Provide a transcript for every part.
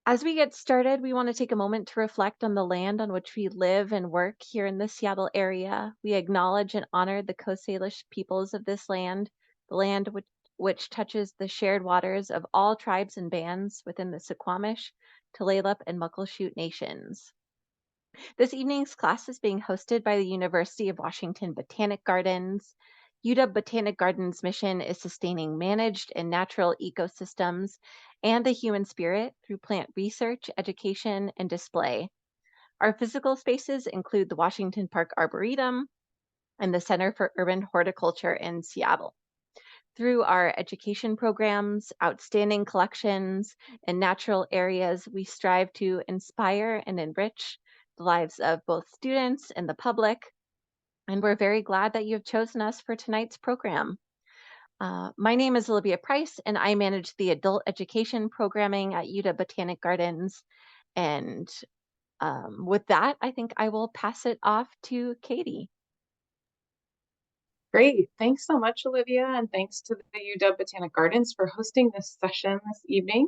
As we get started, we want to take a moment to reflect on the land on which we live and work here in the Seattle area. We acknowledge and honor the Coast Salish peoples of this land, the land which touches the shared waters of all tribes and bands within the Suquamish, Tulalip, and Muckleshoot nations. This evening's class is being hosted by the University of Washington Botanic Gardens. UW Botanic Gardens' mission is sustaining managed and natural ecosystems and the human spirit through plant research, education, and display. Our physical spaces include the Washington Park Arboretum and the Center for Urban Horticulture in Seattle. Through our education programs, outstanding collections, and natural areas, we strive to inspire and enrich the lives of both students and the public. And we're very glad that you have chosen us for tonight's program. My name is Olivia Price, and I manage the adult education programming at UW Botanic Gardens. And with that, I think I will pass it off to Katie. Great. Thanks so much, Olivia, and thanks to the UW Botanic Gardens for hosting this session this evening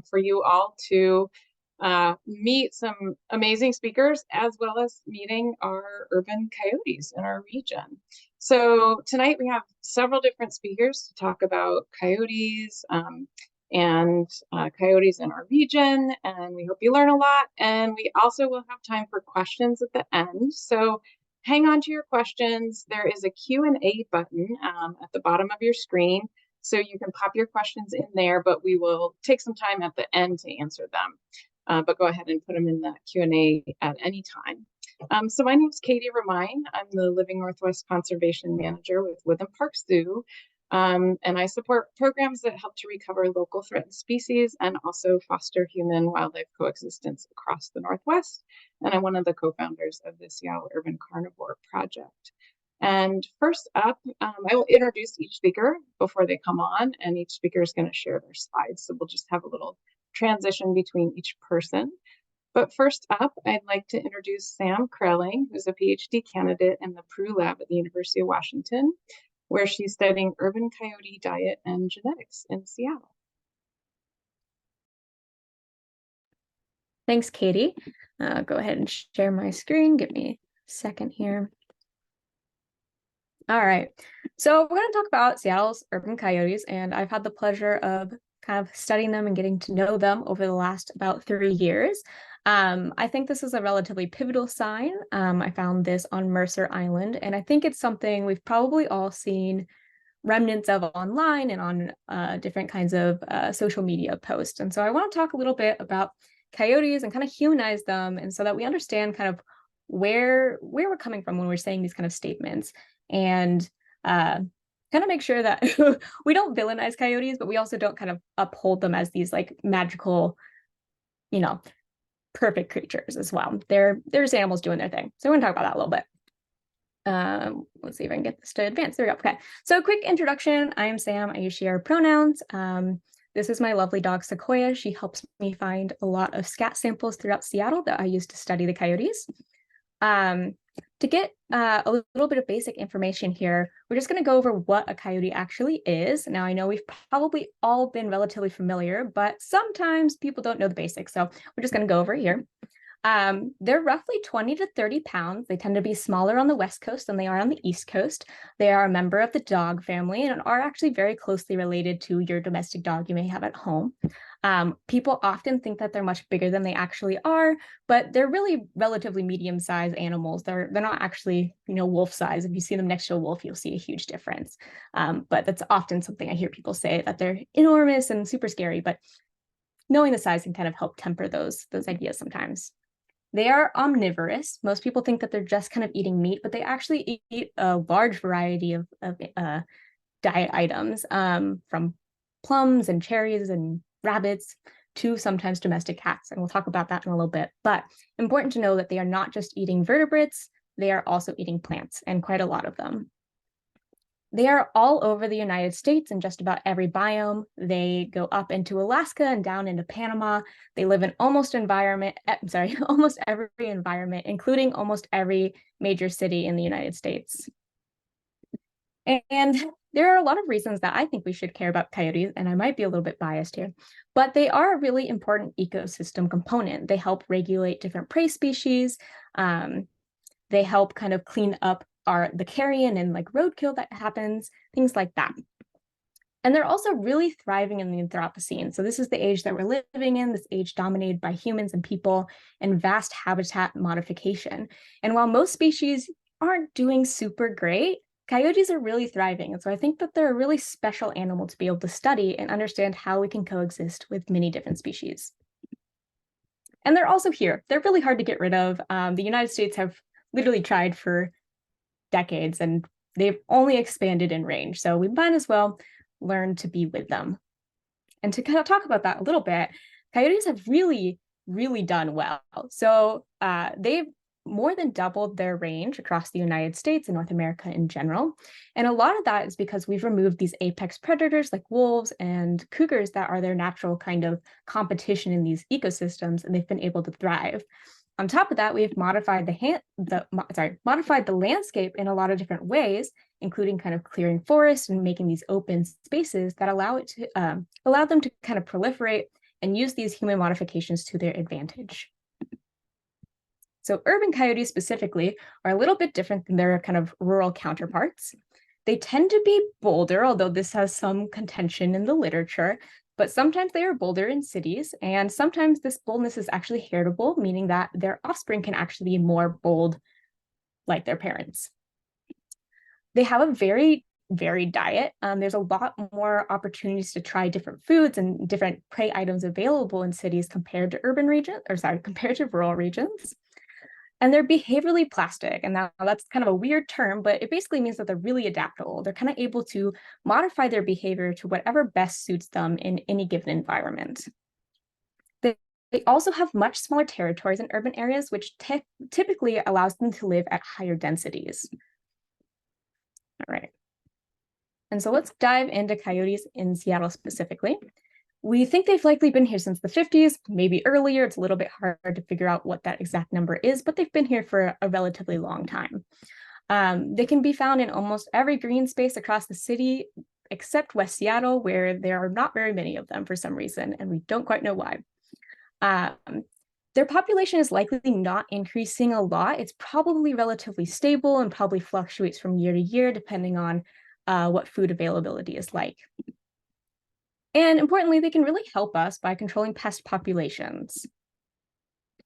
for you all to meet some amazing speakers as well as meeting our urban coyotes in our region. So tonight we have several different speakers to talk about coyotes and coyotes in our region, and we hope you learn a lot. And we also will have time for questions at the end. So hang on to your questions. There is a Q&A button at the bottom of your screen, so you can pop your questions in there, but we will take some time at the end to answer them. But go ahead and put them in the Q&A at any time. So my name is Katie Remine. I'm the Living Northwest Conservation Manager with Witham Park Zoo. And I support programs that help to recover local threatened species and also foster human-wildlife coexistence across the Northwest. And I'm one of the co-founders of the Seattle Urban Carnivore Project. And first up, I will introduce each speaker before they come on, and each speaker is going to share their slides. So we'll just have a little transition between each person. But first up, I'd like to introduce Sam Krelling, who's a PhD candidate in the Prue Lab at the University of Washington, where she's studying urban coyote diet and genetics in Seattle. Thanks, Katie. Go ahead and share my screen. Give me a second here. All right. So we're going to talk about Seattle's urban coyotes, and I've had the pleasure of kind of studying them and getting to know them over the last about 3 years. I think this is a relatively pivotal sign. I found this on Mercer Island, and I think it's something we've probably all seen remnants of online and on different kinds of social media posts. And so I want to talk a little bit about coyotes and kind of humanize them, and so that we understand kind of where we're coming from when we're saying these kind of statements, and kind of make sure that we don't villainize coyotes, but we also don't kind of uphold them as these like magical, perfect creatures as well. They're just animals doing their thing. So we're gonna talk about that a little bit. Let's see if I can get this to advance. There we go. Okay. So quick introduction. I am Sam. I use she/her pronouns. This is my lovely dog, Sequoia. She helps me find a lot of scat samples throughout Seattle that I use to study the coyotes. To get a little bit of basic information here, we're just going to go over what a coyote actually is. Now, I know we've probably all been relatively familiar, but sometimes people don't know the basics. So we're just going to go over here. They're roughly 20 to 30 pounds. They tend to be smaller on the West Coast than they are on the East Coast. They are a member of the dog family and are actually very closely related to your domestic dog you may have at home. People often think that they're much bigger than they actually are, but they're really relatively medium-sized animals. They're not actually, wolf size. If you see them next to a wolf, you'll see a huge difference. But that's often something I hear people say, that they're enormous and super scary, but knowing the size can kind of help temper those ideas sometimes. They are omnivorous. Most people think that they're just kind of eating meat, but they actually eat a large variety of diet items, from plums and cherries and rabbits to sometimes domestic cats. And we'll talk about that in a little bit. But important to know that they are not just eating vertebrates, they are also eating plants, and quite a lot of them. They are all over the United States in just about every biome. They go up into Alaska and down into Panama. They live in almost every environment, including almost every major city in the United States. And there are a lot of reasons that I think we should care about coyotes, and I might be a little bit biased here, but they are a really important ecosystem component. They help regulate different prey species. They help kind of clean up the carrion and like roadkill that happens, things like that. And they're also really thriving in the Anthropocene. So this is the age that we're living in, this age dominated by humans and people and vast habitat modification. And while most species aren't doing super great, coyotes are really thriving. And so I think that they're a really special animal to be able to study and understand how we can coexist with many different species. And they're also here. They're really hard to get rid of. The United States have literally tried for decades and they've only expanded in range. So we might as well learn to be with them. And to kind of talk about that a little bit, coyotes have really, really done well. So they've more than doubled their range across the United States and North America in general. And a lot of that is because we've removed these apex predators like wolves and cougars that are their natural kind of competition in these ecosystems, and they've been able to thrive. On top of that, we've modified the landscape in a lot of different ways, including kind of clearing forests and making these open spaces that allow them to kind of proliferate and use these human modifications to their advantage. So urban coyotes specifically are a little bit different than their kind of rural counterparts. They tend to be bolder, although this has some contention in the literature, but sometimes they are bolder in cities, and sometimes this boldness is actually heritable, meaning that their offspring can actually be more bold like their parents. They have a very varied diet. There's a lot more opportunities to try different foods and different prey items available in cities compared to compared to rural regions. And they're behaviorally plastic. And now that's kind of a weird term, but it basically means that they're really adaptable. They're kind of able to modify their behavior to whatever best suits them in any given environment. They also have much smaller territories in urban areas, which typically allows them to live at higher densities. All right. And so let's dive into coyotes in Seattle specifically. We think they've likely been here since the 50s, maybe earlier. It's a little bit hard to figure out what that exact number is, but they've been here for a relatively long time. They can be found in almost every green space across the city, except West Seattle, where there are not very many of them for some reason, and we don't quite know why. Their population is likely not increasing a lot. It's probably relatively stable and probably fluctuates from year to year, depending on what food availability is like. And importantly, they can really help us by controlling pest populations.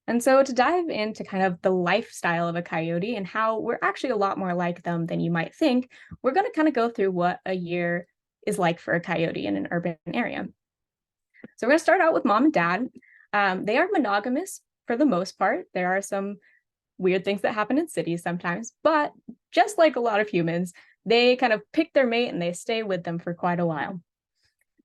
And so to dive into kind of the lifestyle of a coyote and how we're actually a lot more like them than you might think, we're going to kind of go through what a year is like for a coyote in an urban area. So we're going to start out with mom and dad. They are monogamous for the most part. There are some weird things that happen in cities sometimes, but just like a lot of humans, they kind of pick their mate and they stay with them for quite a while.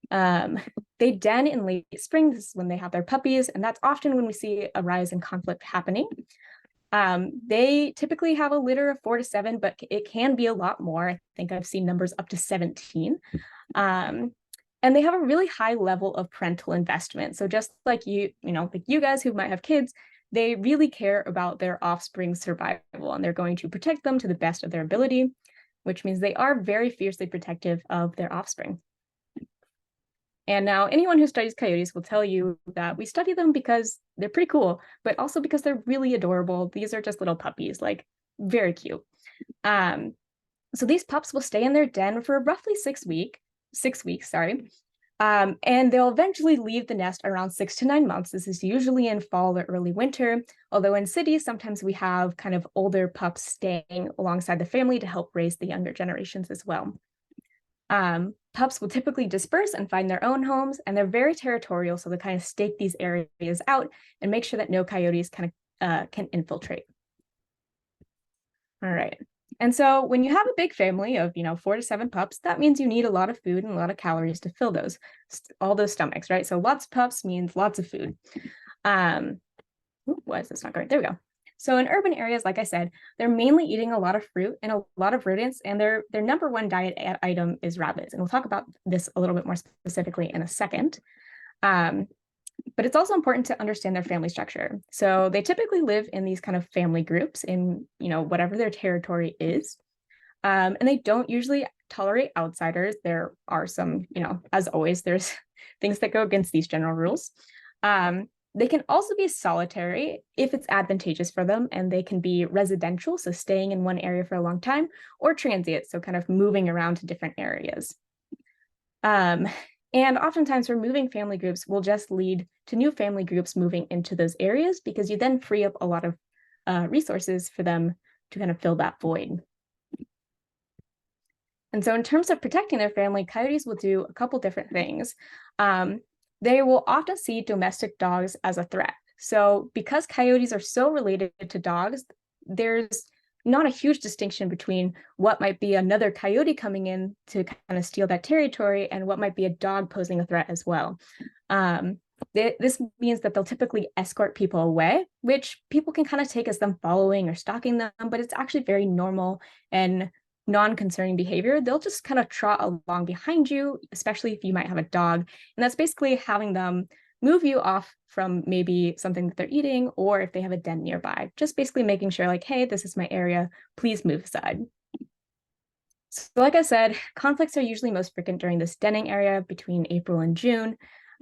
They den in late spring. This is when they have their puppies, and that's often when we see a rise in conflict happening. They typically have a litter of 4 to 7, but it can be a lot more. I think I've seen numbers up to 17. And they have a really high level of parental investment. So just like like you guys who might have kids, they really care about their offspring's survival, and they're going to protect them to the best of their ability, which means they are very fiercely protective of their offspring. And now anyone who studies coyotes will tell you that we study them because they're pretty cool, but also because they're really adorable. These are just little puppies, like very cute. So these pups will stay in their den for roughly 6 weeks, and they'll eventually leave the nest around 6 to 9 months. This is usually in fall or early winter, although in cities, sometimes we have kind of older pups staying alongside the family to help raise the younger generations as well. Pups will typically disperse and find their own homes, and they're very territorial, so they kind of stake these areas out and make sure that no coyotes can infiltrate. All right. And so when you have a big family of 4 to 7 pups, that means you need a lot of food and a lot of calories to fill all those stomachs, right? So lots of pups means lots of food. Why is this not going? There we go. So in urban areas, like I said, they're mainly eating a lot of fruit and a lot of rodents, and their number one diet item is rabbits. And we'll talk about this a little bit more specifically in a second. But it's also important to understand their family structure. So they typically live in these kind of family groups in, whatever their territory is. And they don't usually tolerate outsiders. There are some, as always, there's things that go against these general rules. They can also be solitary if it's advantageous for them, and they can be residential, so staying in one area for a long time, or transient, so kind of moving around to different areas. And oftentimes removing family groups will just lead to new family groups moving into those areas, because you then free up a lot of resources for them to kind of fill that void. And so in terms of protecting their family, coyotes will do a couple different things. They will often see domestic dogs as a threat. So because coyotes are so related to dogs, there's not a huge distinction between what might be another coyote coming in to kind of steal that territory and what might be a dog posing a threat as well. This means that they'll typically escort people away, which people can kind of take as them following or stalking them, but it's actually very normal and non-concerning behavior. They'll just kind of trot along behind you, especially if you might have a dog. And that's basically having them move you off from maybe something that they're eating, or if they have a den nearby, just basically making sure like, hey, this is my area, please move aside. So like I said, conflicts are usually most frequent during this denning area between April and June.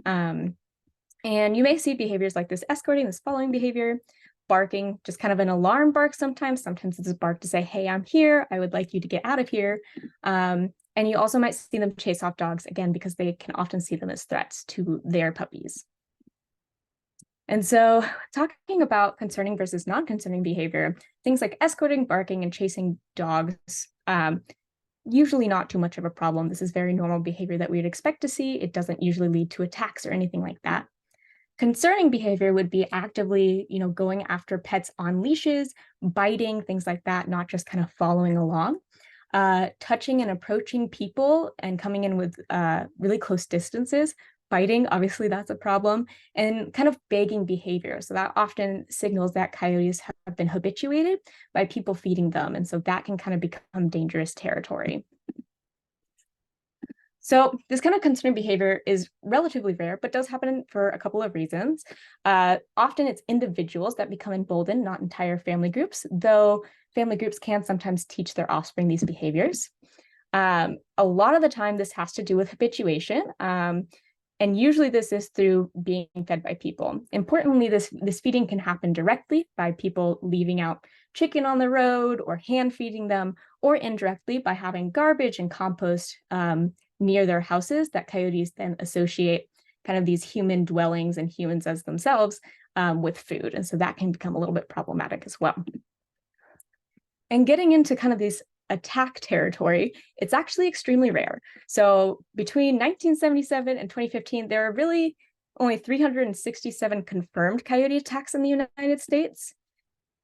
And you may see behaviors like this escorting, this following behavior, barking, just kind of an alarm bark sometimes. Sometimes it's a bark to say, hey, I'm here. I would like you to get out of here. And you also might see them chase off dogs, again, because they can often see them as threats to their puppies. And so talking about concerning versus non-concerning behavior, things like escorting, barking, and chasing dogs, usually not too much of a problem. This is very normal behavior that we would expect to see. It doesn't usually lead to attacks or anything like that. Concerning behavior would be actively, going after pets on leashes, biting, things like that, not just kind of following along. Touching and approaching people and coming in with really close distances. Biting, obviously that's a problem, and kind of begging behavior. So that often signals that coyotes have been habituated by people feeding them. And so that can kind of become dangerous territory. So this kind of concerning behavior is relatively rare, but does happen for a couple of reasons. Often it's individuals that become emboldened, not entire family groups, though family groups can sometimes teach their offspring these behaviors. A lot of the time, this has to do with habituation. And usually this is through being fed by people. Importantly, this feeding can happen directly by people leaving out chicken on the road or hand feeding them, or indirectly by having garbage and compost near their houses that coyotes then associate kind of these human dwellings and humans as themselves with food. And so that can become a little bit problematic as well. And getting into kind of these attack territory, it's actually extremely rare. So between 1977 and 2015, there are really only 367 confirmed coyote attacks in the United States.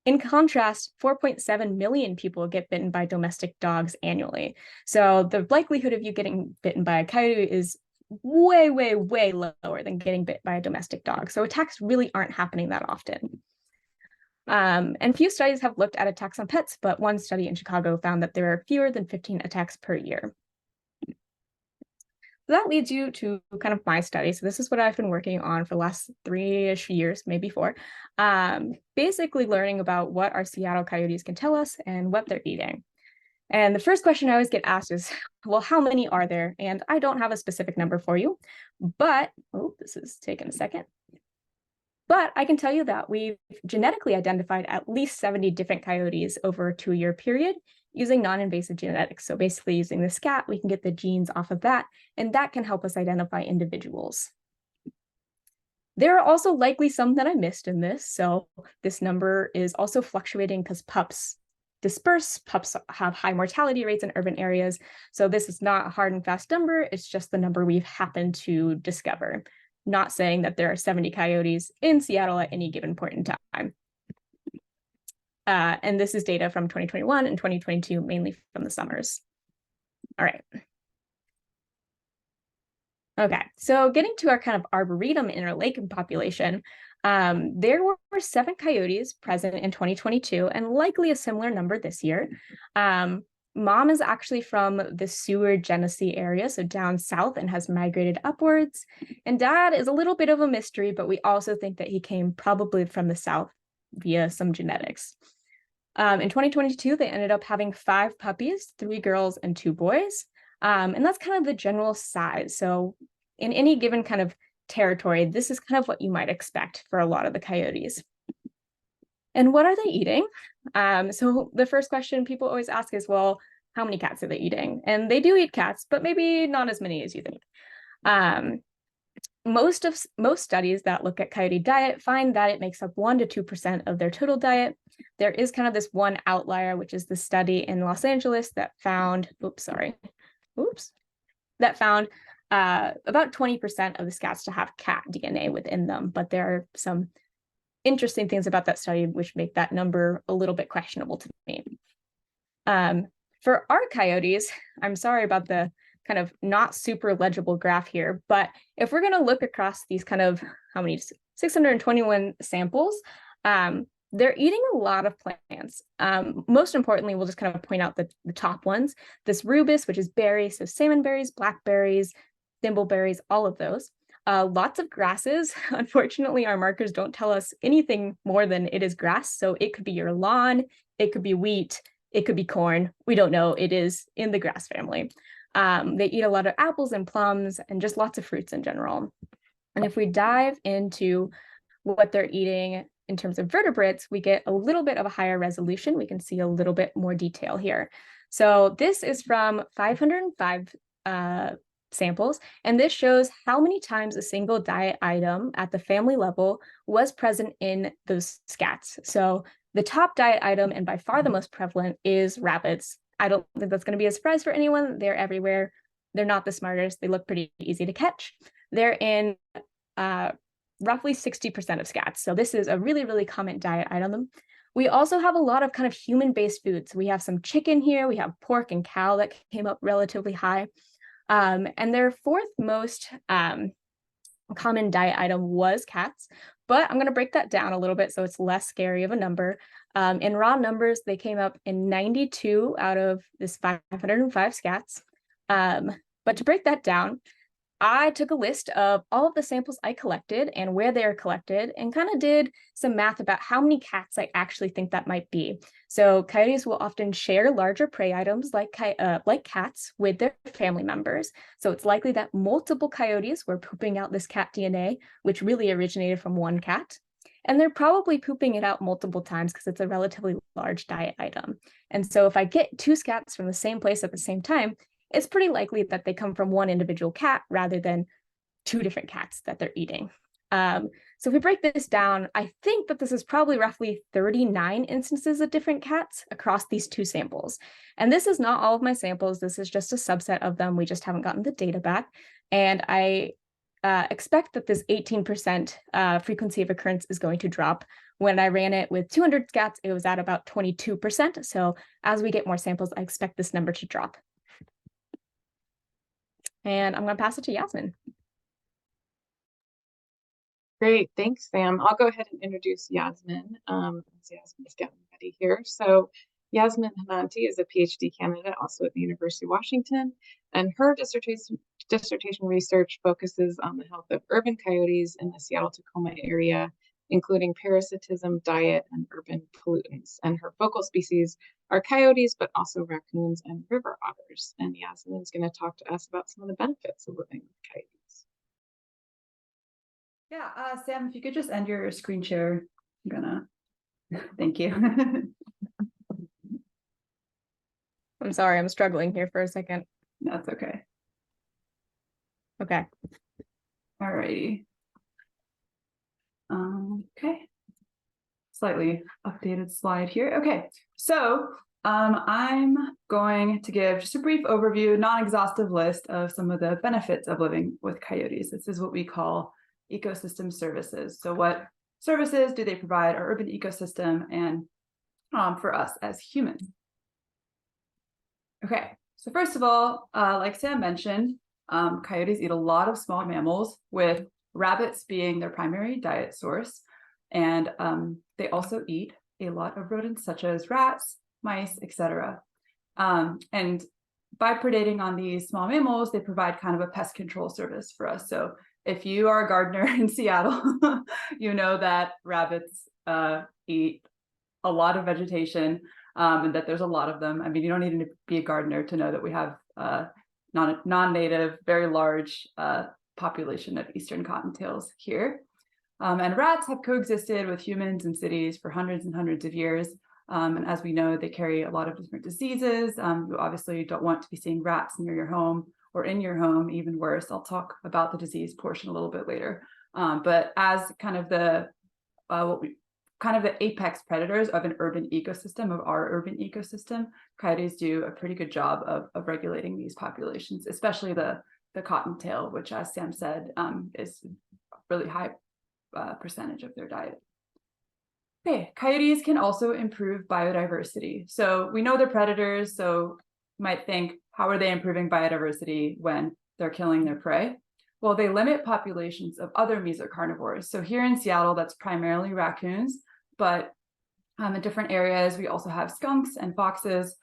In contrast, 4.7 million people get bitten by domestic dogs annually. So the likelihood of you getting bitten by a coyote is way, way, way lower than getting bit by a domestic dog. So attacks really aren't happening that often. And few studies have looked at attacks on pets, but one study in Chicago found that there are fewer than 15 attacks per year. So that leads you to kind of my study. So this is what I've been working on for the last 3-ish years, maybe 4. Basically learning about what our Seattle coyotes can tell us and what they're eating. And the first question I always get asked is, well, how many are there? And I don't have a specific number for you, but, oh, this is taking a second. But I can tell you that we've genetically identified at least 70 different coyotes over a 2-year period using non-invasive genetics. So basically using the scat, we can get the genes off of that, and that can help us identify individuals. There are also likely some that I missed in this. So this number is also fluctuating because pups disperse. Pups have high mortality rates in urban areas. So this is not a hard and fast number. It's just the number we've happened to discover. Not saying that there are 70 coyotes in Seattle at any given point in time. And this is data from 2021 and 2022, mainly from the summers. All right. Okay, so getting to our kind of arboretum interlake population, there were 7 coyotes present in 2022 and likely a similar number this year. Mom is actually from the Seward, Genesee area, so down south, and has migrated upwards. And dad is a little bit of a mystery, but we also think that he came probably from the south via some genetics. In 2022, they ended up having 5 puppies, 3 girls and 2 boys. And that's kind of the general size. So in any given kind of territory, this is kind of what you might expect for a lot of the coyotes. And what are they eating? So the first question people always ask is, well, how many cats are they eating? And they do eat cats, but maybe not as many as you think. Most studies that look at coyote diet find that it makes up 1 to 2% of their total diet. There is kind of this one outlier, which is the study in Los Angeles that found, that found about 20% of the scats to have cat DNA within them. But there are some interesting things about that study which make that number a little bit questionable to me. For our coyotes, I'm sorry about the kind of not super legible graph here, but if we're going to look across these kind of, 621 samples, they're eating a lot of plants. Most importantly, we'll just kind of point out the top ones. This rubus, which is berries, so salmon berries, blackberries, thimbleberries, all of those. Lots of grasses. Unfortunately, our markers don't tell us anything more than it is grass. So it could be your lawn, it could be wheat, it could be corn. We don't know. It is in the grass family. They eat a lot of apples and plums and just lots of fruits in general. And if we dive into what they're eating in terms of vertebrates, we get a little bit of a higher resolution. We can see a little bit more detail here. So this is from 505 samples, and this shows how many times a single diet item at the family level was present in those scats. So the top diet item, and by far the most prevalent, is rabbits. I don't think that's going to be a surprise for anyone. They're everywhere. They're not the smartest. They look pretty easy to catch. They're in roughly 60% of scats. So this is a really, really common diet item. We also have a lot of kind of human-based foods. We have some chicken here. We have pork and cow that came up relatively high. And their 4th most common diet item was cats, but I'm going to break that down a little bit so it's less scary of a number. In raw numbers, they came up in 92 out of this 505 scats. But to break that down, I took a list of all of the samples I collected and where they are collected and kind of did some math about how many cats I actually think that might be. So coyotes will often share larger prey items like cats with their family members. So it's likely that multiple coyotes were pooping out this cat DNA, which really originated from one cat. And they're probably pooping it out multiple times because it's a relatively large diet item. And so if I get 2 scats from the same place at the same time, it's pretty likely that they come from one individual cat rather than 2 different cats that they're eating. So if we break this down, I think that this is probably roughly 39 instances of different cats across these 2 samples. And this is not all of my samples. This is just a subset of them. We just haven't gotten the data back. And I expect that this 18% frequency of occurrence is going to drop. When I ran it with 200 scats, it was at about 22%. So as we get more samples, I expect this number to drop. And I'm going to pass it to Yasmin. Great, thanks, Sam. I'll go ahead and introduce Yasmin. Yasmin is getting ready here. So Yasmin Hananti is a PhD candidate also at the University of Washington, and her dissertation research focuses on the health of urban coyotes in the Seattle-Tacoma area, including parasitism, diet, and urban pollutants. And her focal species are coyotes, but also raccoons and river otters. And Yasmin is going to talk to us about some of the benefits of living with coyotes. Yeah, Sam, if you could just end your screen share, I'm gonna, thank you. I'm sorry, I'm struggling here for a second. That's okay. Okay. All righty. Okay. Slightly updated slide here. Okay, so I'm going to give just a brief overview, non-exhaustive list of some of the benefits of living with coyotes. This is what we call ecosystem services. So what services do they provide our urban ecosystem and for us as humans? Okay, so first of all, like Sam mentioned, coyotes eat a lot of small mammals, with rabbits being their primary diet source. And they also eat a lot of rodents such as rats, mice, etc. And by predating on these small mammals, they provide kind of a pest control service for us. So if you are a gardener in Seattle, you know that rabbits eat a lot of vegetation, and that there's a lot of them. I mean, you don't need to be a gardener to know that we have non-native, very large population of eastern cottontails here. And rats have coexisted with humans in cities for hundreds and hundreds of years. And as we know, they carry a lot of different diseases. You obviously don't want to be seeing rats near your home or in your home, even worse. I'll talk about the disease portion a little bit later. But as kind of the apex predators of an urban ecosystem, of our urban ecosystem, coyotes do a pretty good job of regulating these populations, especially the cottontail, which, as Sam said, is really high percentage of their diet. Okay, coyotes can also improve biodiversity. So we know they're predators, so you might think, how are they improving biodiversity when they're killing their prey? Well, they limit populations of other mesocarnivores. So here in Seattle, that's primarily raccoons, but in different areas, we also have skunks and foxes,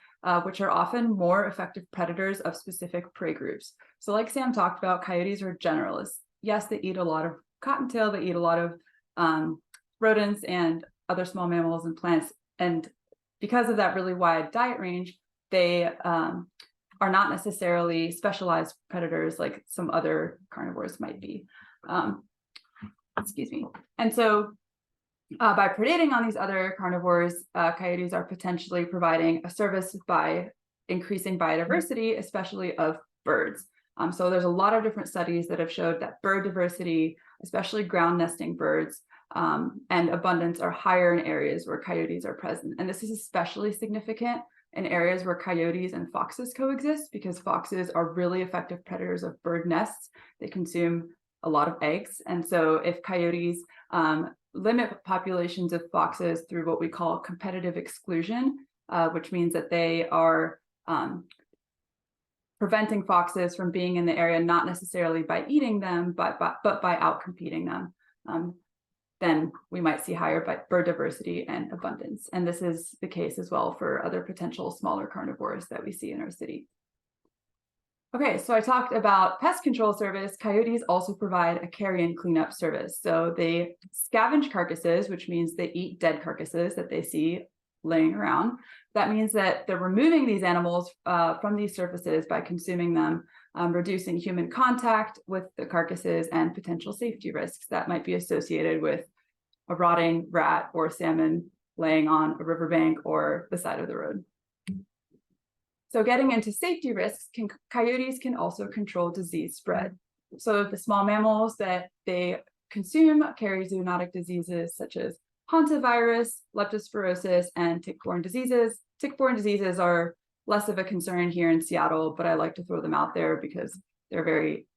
which are often more effective predators of specific prey groups. So like Sam talked about, coyotes are generalists. Yes, they eat a lot of cottontail, they eat a lot of rodents and other small mammals and plants. And because of that really wide diet range, they are not necessarily specialized predators like some other carnivores might be. Excuse me. And so by predating on these other carnivores, coyotes are potentially providing a service by increasing biodiversity, especially of birds. So there's a lot of different studies that have showed that bird diversity, especially ground nesting birds, and abundance are higher in areas where coyotes are present. And this is especially significant in areas where coyotes and foxes coexist, because foxes are really effective predators of bird nests. They consume a lot of eggs. And so if coyotes limit populations of foxes through what we call competitive exclusion, which means that they are preventing foxes from being in the area, not necessarily by eating them, but by outcompeting them, then we might see higher bird diversity and abundance. And this is the case as well for other potential smaller carnivores that we see in our city. Okay, so I talked about pest control service. Coyotes also provide a carrion cleanup service. So they scavenge carcasses, which means they eat dead carcasses that they see laying around. That means that they're removing these animals from these surfaces by consuming them, reducing human contact with the carcasses and potential safety risks that might be associated with a rotting rat or salmon laying on a riverbank or the side of the road. So getting into safety risks, coyotes can also control disease spread. So the small mammals that they consume carry zoonotic diseases such as hantavirus, leptospirosis, and tick-borne diseases. Tick-borne diseases are less of a concern here in Seattle, but I like to throw them out there because they're very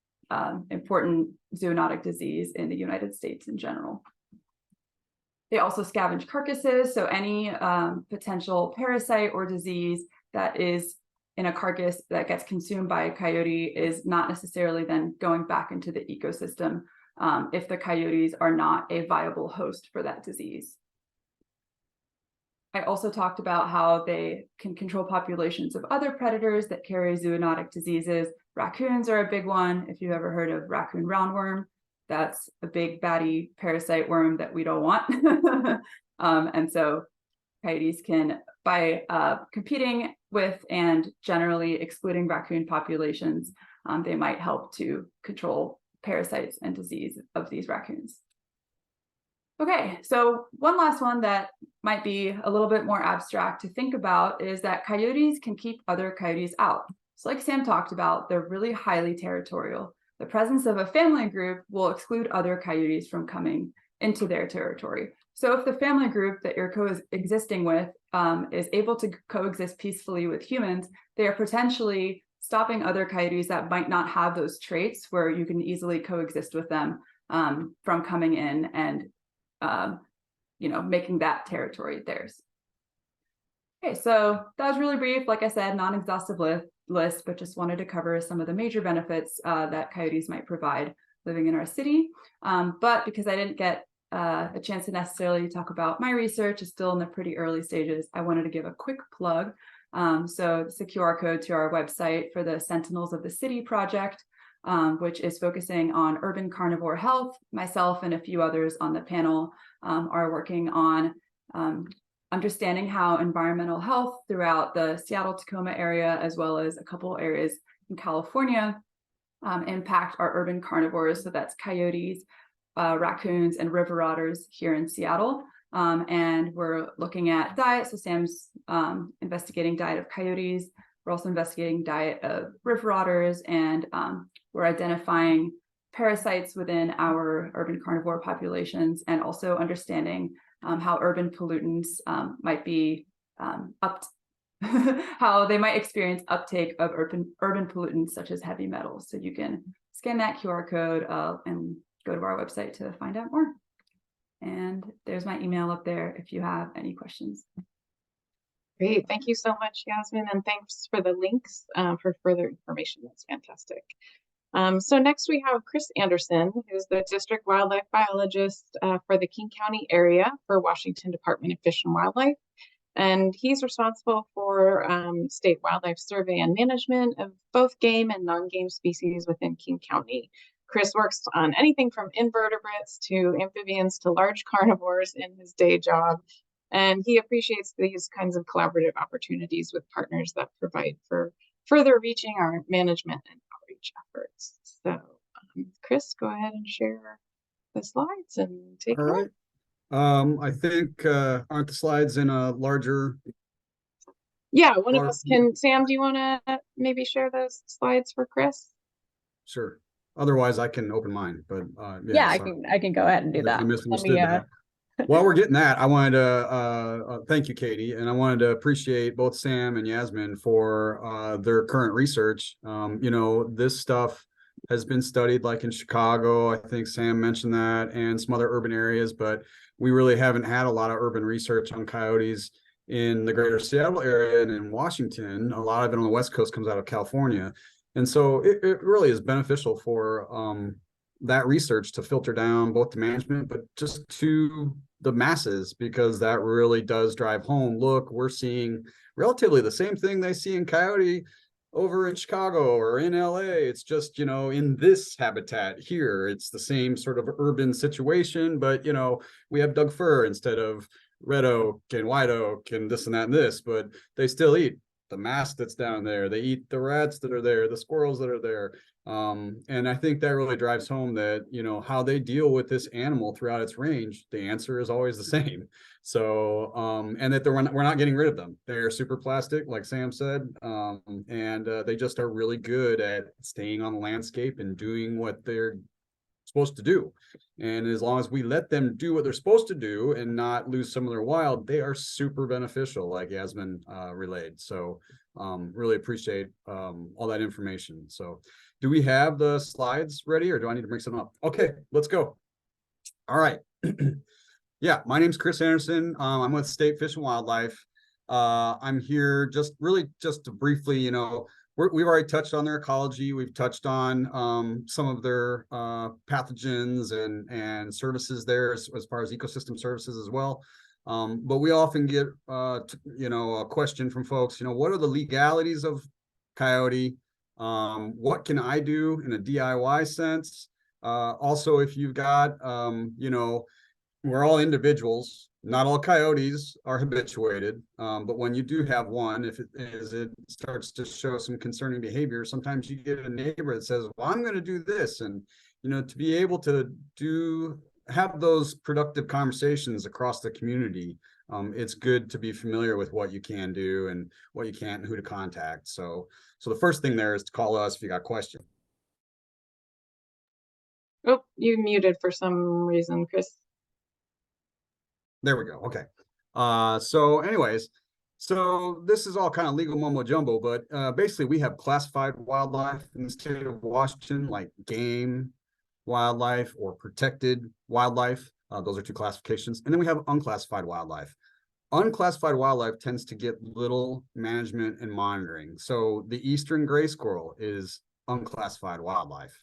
important zoonotic disease in the United States in general. They also scavenge carcasses, so any potential parasite or disease that is in a carcass that gets consumed by a coyote is not necessarily then going back into the ecosystem if the coyotes are not a viable host for that disease. I also talked about how they can control populations of other predators that carry zoonotic diseases. Raccoons are a big one. If you've ever heard of raccoon roundworm, that's a big batty parasite worm that we don't want. And so coyotes can, by competing with and generally excluding raccoon populations, they might help to control parasites and disease of these raccoons. Okay, so one last one that might be a little bit more abstract to think about is that coyotes can keep other coyotes out. So like Sam talked about, they're really highly territorial. The presence of a family group will exclude other coyotes from coming into their territory. So if the family group that you're coexisting with is able to coexist peacefully with humans, they are potentially stopping other coyotes that might not have those traits where you can easily coexist with them from coming in and making that territory theirs. Okay, so that was really brief. Like I said, non-exhaustive list, but just wanted to cover some of the major benefits that coyotes might provide living in our city. But because I didn't get a chance to necessarily talk about my research, is still in the pretty early stages, I wanted to give a quick plug. So it's a QR code to our website for the Sentinels of the City project, which is focusing on urban carnivore health. Myself and a few others on the panel are working on understanding how environmental health throughout the Seattle-Tacoma area, as well as a couple areas in California, impact our urban carnivores. So that's coyotes, raccoons, and river otters here in Seattle. And we're looking at diet. So Sam's investigating diet of coyotes. We're also investigating diet of river otters, and we're identifying parasites within our urban carnivore populations, and also understanding how urban pollutants might be how they might experience uptake of urban pollutants such as heavy metals. So you can scan that QR code and go to our website to find out more. And there's my email up there if you have any questions. Great. Thank you so much, Yasmin, and thanks for the links for further information. That's fantastic. So next we have Chris Anderson, who's the district wildlife biologist for the King County area for Washington Department of Fish and Wildlife. And he's responsible for state wildlife survey and management of both game and non-game species within King County. Chris works on anything from invertebrates to amphibians to large carnivores in his day job. And he appreciates these kinds of collaborative opportunities with partners that provide for further reaching our management and outreach efforts. So Chris, go ahead and share the slides and take it away. I think aren't the slides in a larger? Yeah, one of us can. Sam, do you want to maybe share those slides for Chris? Sure. Otherwise, I can open mine. But yeah, I can go ahead and do that. I misunderstood that. While we're getting that, I wanted to thank you, Katie, and I wanted to appreciate both Sam and Yasmin for their current research. You know, this stuff has been studied like in Chicago. I think Sam mentioned that, and some other urban areas, but we really haven't had a lot of urban research on coyotes in the greater Seattle area and in Washington. A lot of it on the West Coast comes out of California. And so it really is beneficial for that research to filter down both to management, but just to the masses, because that really does drive home. Look, we're seeing relatively the same thing they see in coyote over in Chicago or in LA. It's just, you know, in this habitat here, it's the same sort of urban situation, but, you know, we have Doug fir instead of red oak and white oak and this and that and this, but they still eat the mass that's down there. They eat the rats that are there, the squirrels that are there. And I think that really drives home that, you know, how they deal with this animal throughout its range, the answer is always the same. So, and that we're not getting rid of them. They're super plastic, like Sam said, and they just are really good at staying on the landscape and doing what they're supposed to do. And as long as we let them do what they're supposed to do and not lose some of their wild, they are super beneficial, like Yasmin relayed. So really appreciate all that information. So do we have the slides ready, or do I need to bring some up? Okay, let's go. All right. Yeah, my name's Chris Anderson. I'm with State Fish and Wildlife. I'm here just to briefly, you know, we've already touched on their ecology. We've touched on some of their pathogens and services there as far as ecosystem services as well. But we often get, you know, a question from folks, you know, what are the legalities of coyote? What can I do in a DIY sense? Also, if you've got, you know, we're all individuals. Not all coyotes are habituated, but when you do have one, if it starts to show some concerning behavior, sometimes you get a neighbor that says, well, I'm going to do this. And, you know, to be able to have those productive conversations across the community, it's good to be familiar with what you can do and what you can't and who to contact. So the first thing there is to call us if you got questions. Oh, you muted for some reason, Chris. There we go. Okay. So anyways, so this is all kind of legal mumbo jumbo, but basically we have classified wildlife in the state of Washington, like game wildlife or protected wildlife. Those are two classifications. And then we have unclassified wildlife. Unclassified wildlife tends to get little management and monitoring. So the eastern gray squirrel is unclassified wildlife.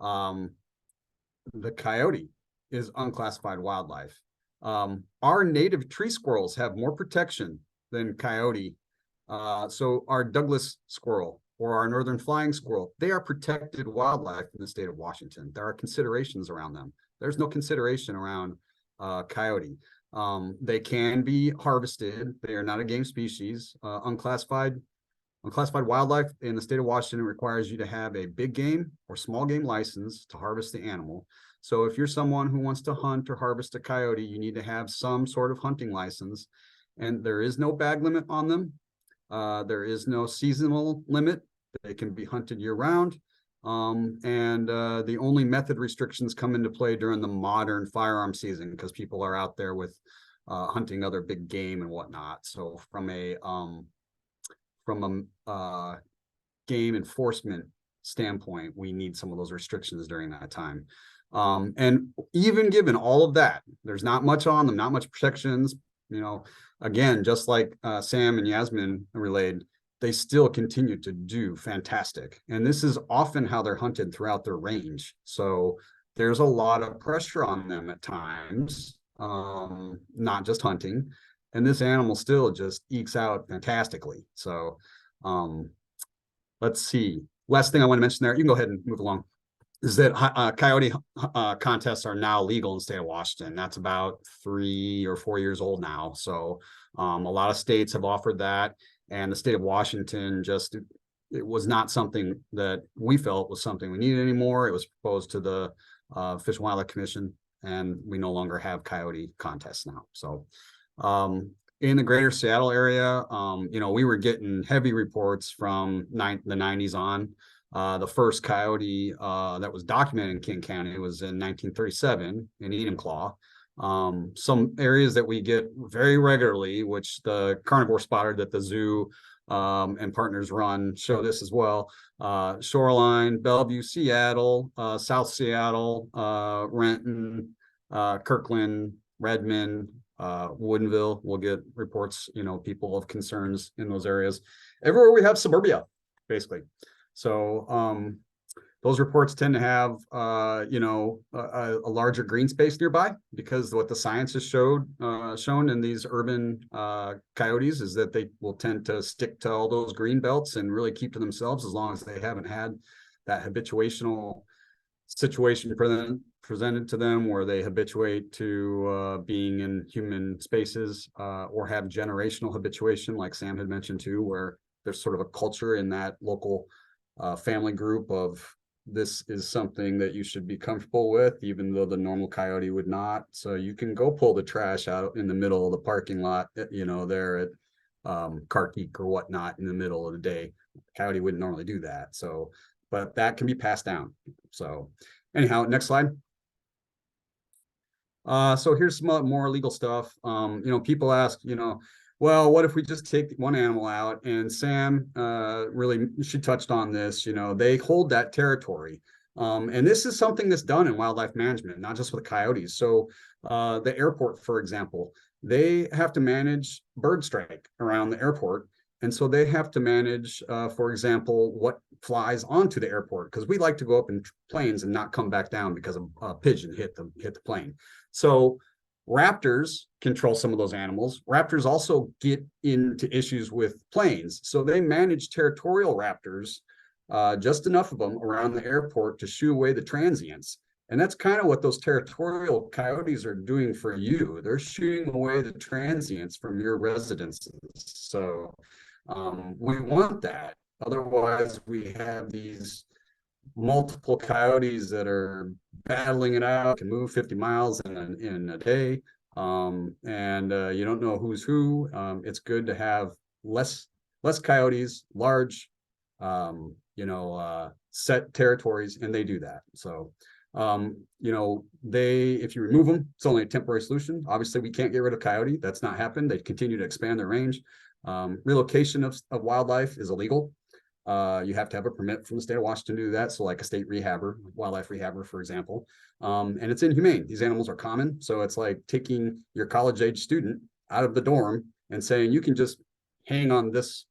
The coyote is unclassified wildlife. Our native tree squirrels have more protection than coyote. So our Douglas squirrel or our northern flying squirrel, they are protected wildlife in the state of Washington. There are considerations around them. There's no consideration around coyote. They can be harvested. They are not a game species. Unclassified wildlife in the state of Washington requires you to have a big game or small game license to harvest the animal. So if you're someone who wants to hunt or harvest a coyote, you need to have some sort of hunting license. And there is no bag limit on them. There is no seasonal limit. They can be hunted year round. The only method restrictions come into play during the modern firearm season because people are out there with hunting other big game and whatnot. So from a game enforcement standpoint, we need some of those restrictions during that time. And even given all of that, there's not much on them, not much protections. Again, just like Sam and Yasmin relayed, they still continue to do fantastic. And this is often how they're hunted throughout their range. So there's a lot of pressure on them at times, not just hunting. And this animal still just ekes out fantastically. So let's see. Last thing I want to mention there, you can go ahead and move along, is that coyote contests are now legal in the state of Washington. That's about 3 or 4 years old now. So a lot of states have offered that. And the state of Washington it was not something that we felt was something we needed anymore. It was proposed to the Fish and Wildlife Commission, and we no longer have coyote contests now. So in the greater Seattle area, we were getting heavy reports from the 90s on. The first coyote that was documented in King County was in 1937 in Enumclaw. Some areas that we get very regularly, which the carnivore spotter that the zoo and partners run show this as well. Shoreline, Bellevue, Seattle, South Seattle, Renton, Kirkland, Redmond, Woodinville. We'll get reports, people of concerns in those areas. Everywhere we have suburbia, basically. So those reports tend to have, a larger green space nearby, because what the science has shown in these urban coyotes is that they will tend to stick to all those green belts and really keep to themselves as long as they haven't had that habituational situation presented to them where they habituate to being in human spaces or have generational habituation, like Sam had mentioned too, where there's sort of a culture in that local family group of this is something that you should be comfortable with, even though the normal coyote would not. So you can go pull the trash out in the middle of the parking lot, there at Carkeek or whatnot in the middle of the day. Coyote wouldn't normally do that. So, but that can be passed down. So anyhow, next slide. So here's some more legal stuff. People ask, well, what if we just take one animal out? And Sam, she touched on this, they hold that territory. And this is something that's done in wildlife management, not just with coyotes. So the airport, for example, they have to manage bird strike around the airport. And so they have to manage, for example, what flies onto the airport, because we like to go up in planes and not come back down because a pigeon hit the plane. So raptors control some of those animals. Raptors also get into issues with planes. So they manage territorial raptors, just enough of them around the airport to shoo away the transients. And that's kind of what those territorial coyotes are doing for you. They're shooing away the transients from your residences. So we want that. Otherwise, we have these multiple coyotes that are battling it out, can move 50 miles in a day. You don't know who's who. It's good to have less coyotes, large, set territories, and they do that. So, if you remove them, it's only a temporary solution. Obviously, we can't get rid of coyote. That's not happened. They continue to expand their range. Relocation of wildlife is illegal. You have to have a permit from the state of Washington to do that. So like a state rehabber, wildlife rehabber, for example. And it's inhumane. These animals are common. So it's like taking your college age student out of the dorm and saying, you can just hang on this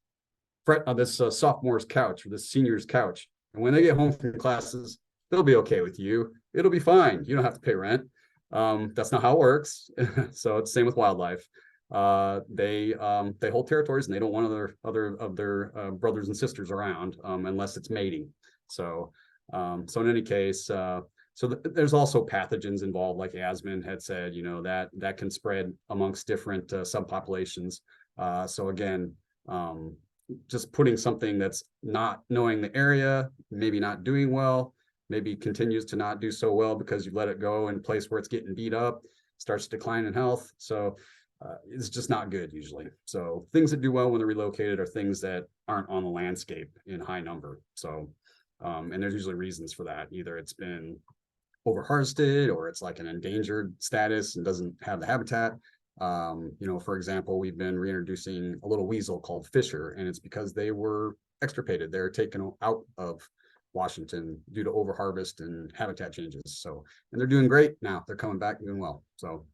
sophomore's couch or this senior's couch. And when they get home from classes, they'll be okay with you. It'll be fine. You don't have to pay rent. That's not how it works. So it's the same with wildlife. They hold territories and they don't want other of their brothers and sisters around unless it's mating. So in any case, So there's also pathogens involved, like Yasmin had said, that can spread amongst different subpopulations. So again, just putting something that's not knowing the area, maybe not doing well, maybe continues to not do so well because you let it go in a place where it's getting beat up, starts to decline in health. So it's just not good usually. So things that do well when they're relocated are things that aren't on the landscape in high number. So, and there's usually reasons for that. Either it's been over harvested or it's like an endangered status and doesn't have the habitat. For example, we've been reintroducing a little weasel called Fisher, and it's because they were extirpated. They're taken out of Washington due to overharvest and habitat changes. So, and they're doing great now. They're coming back doing well. So,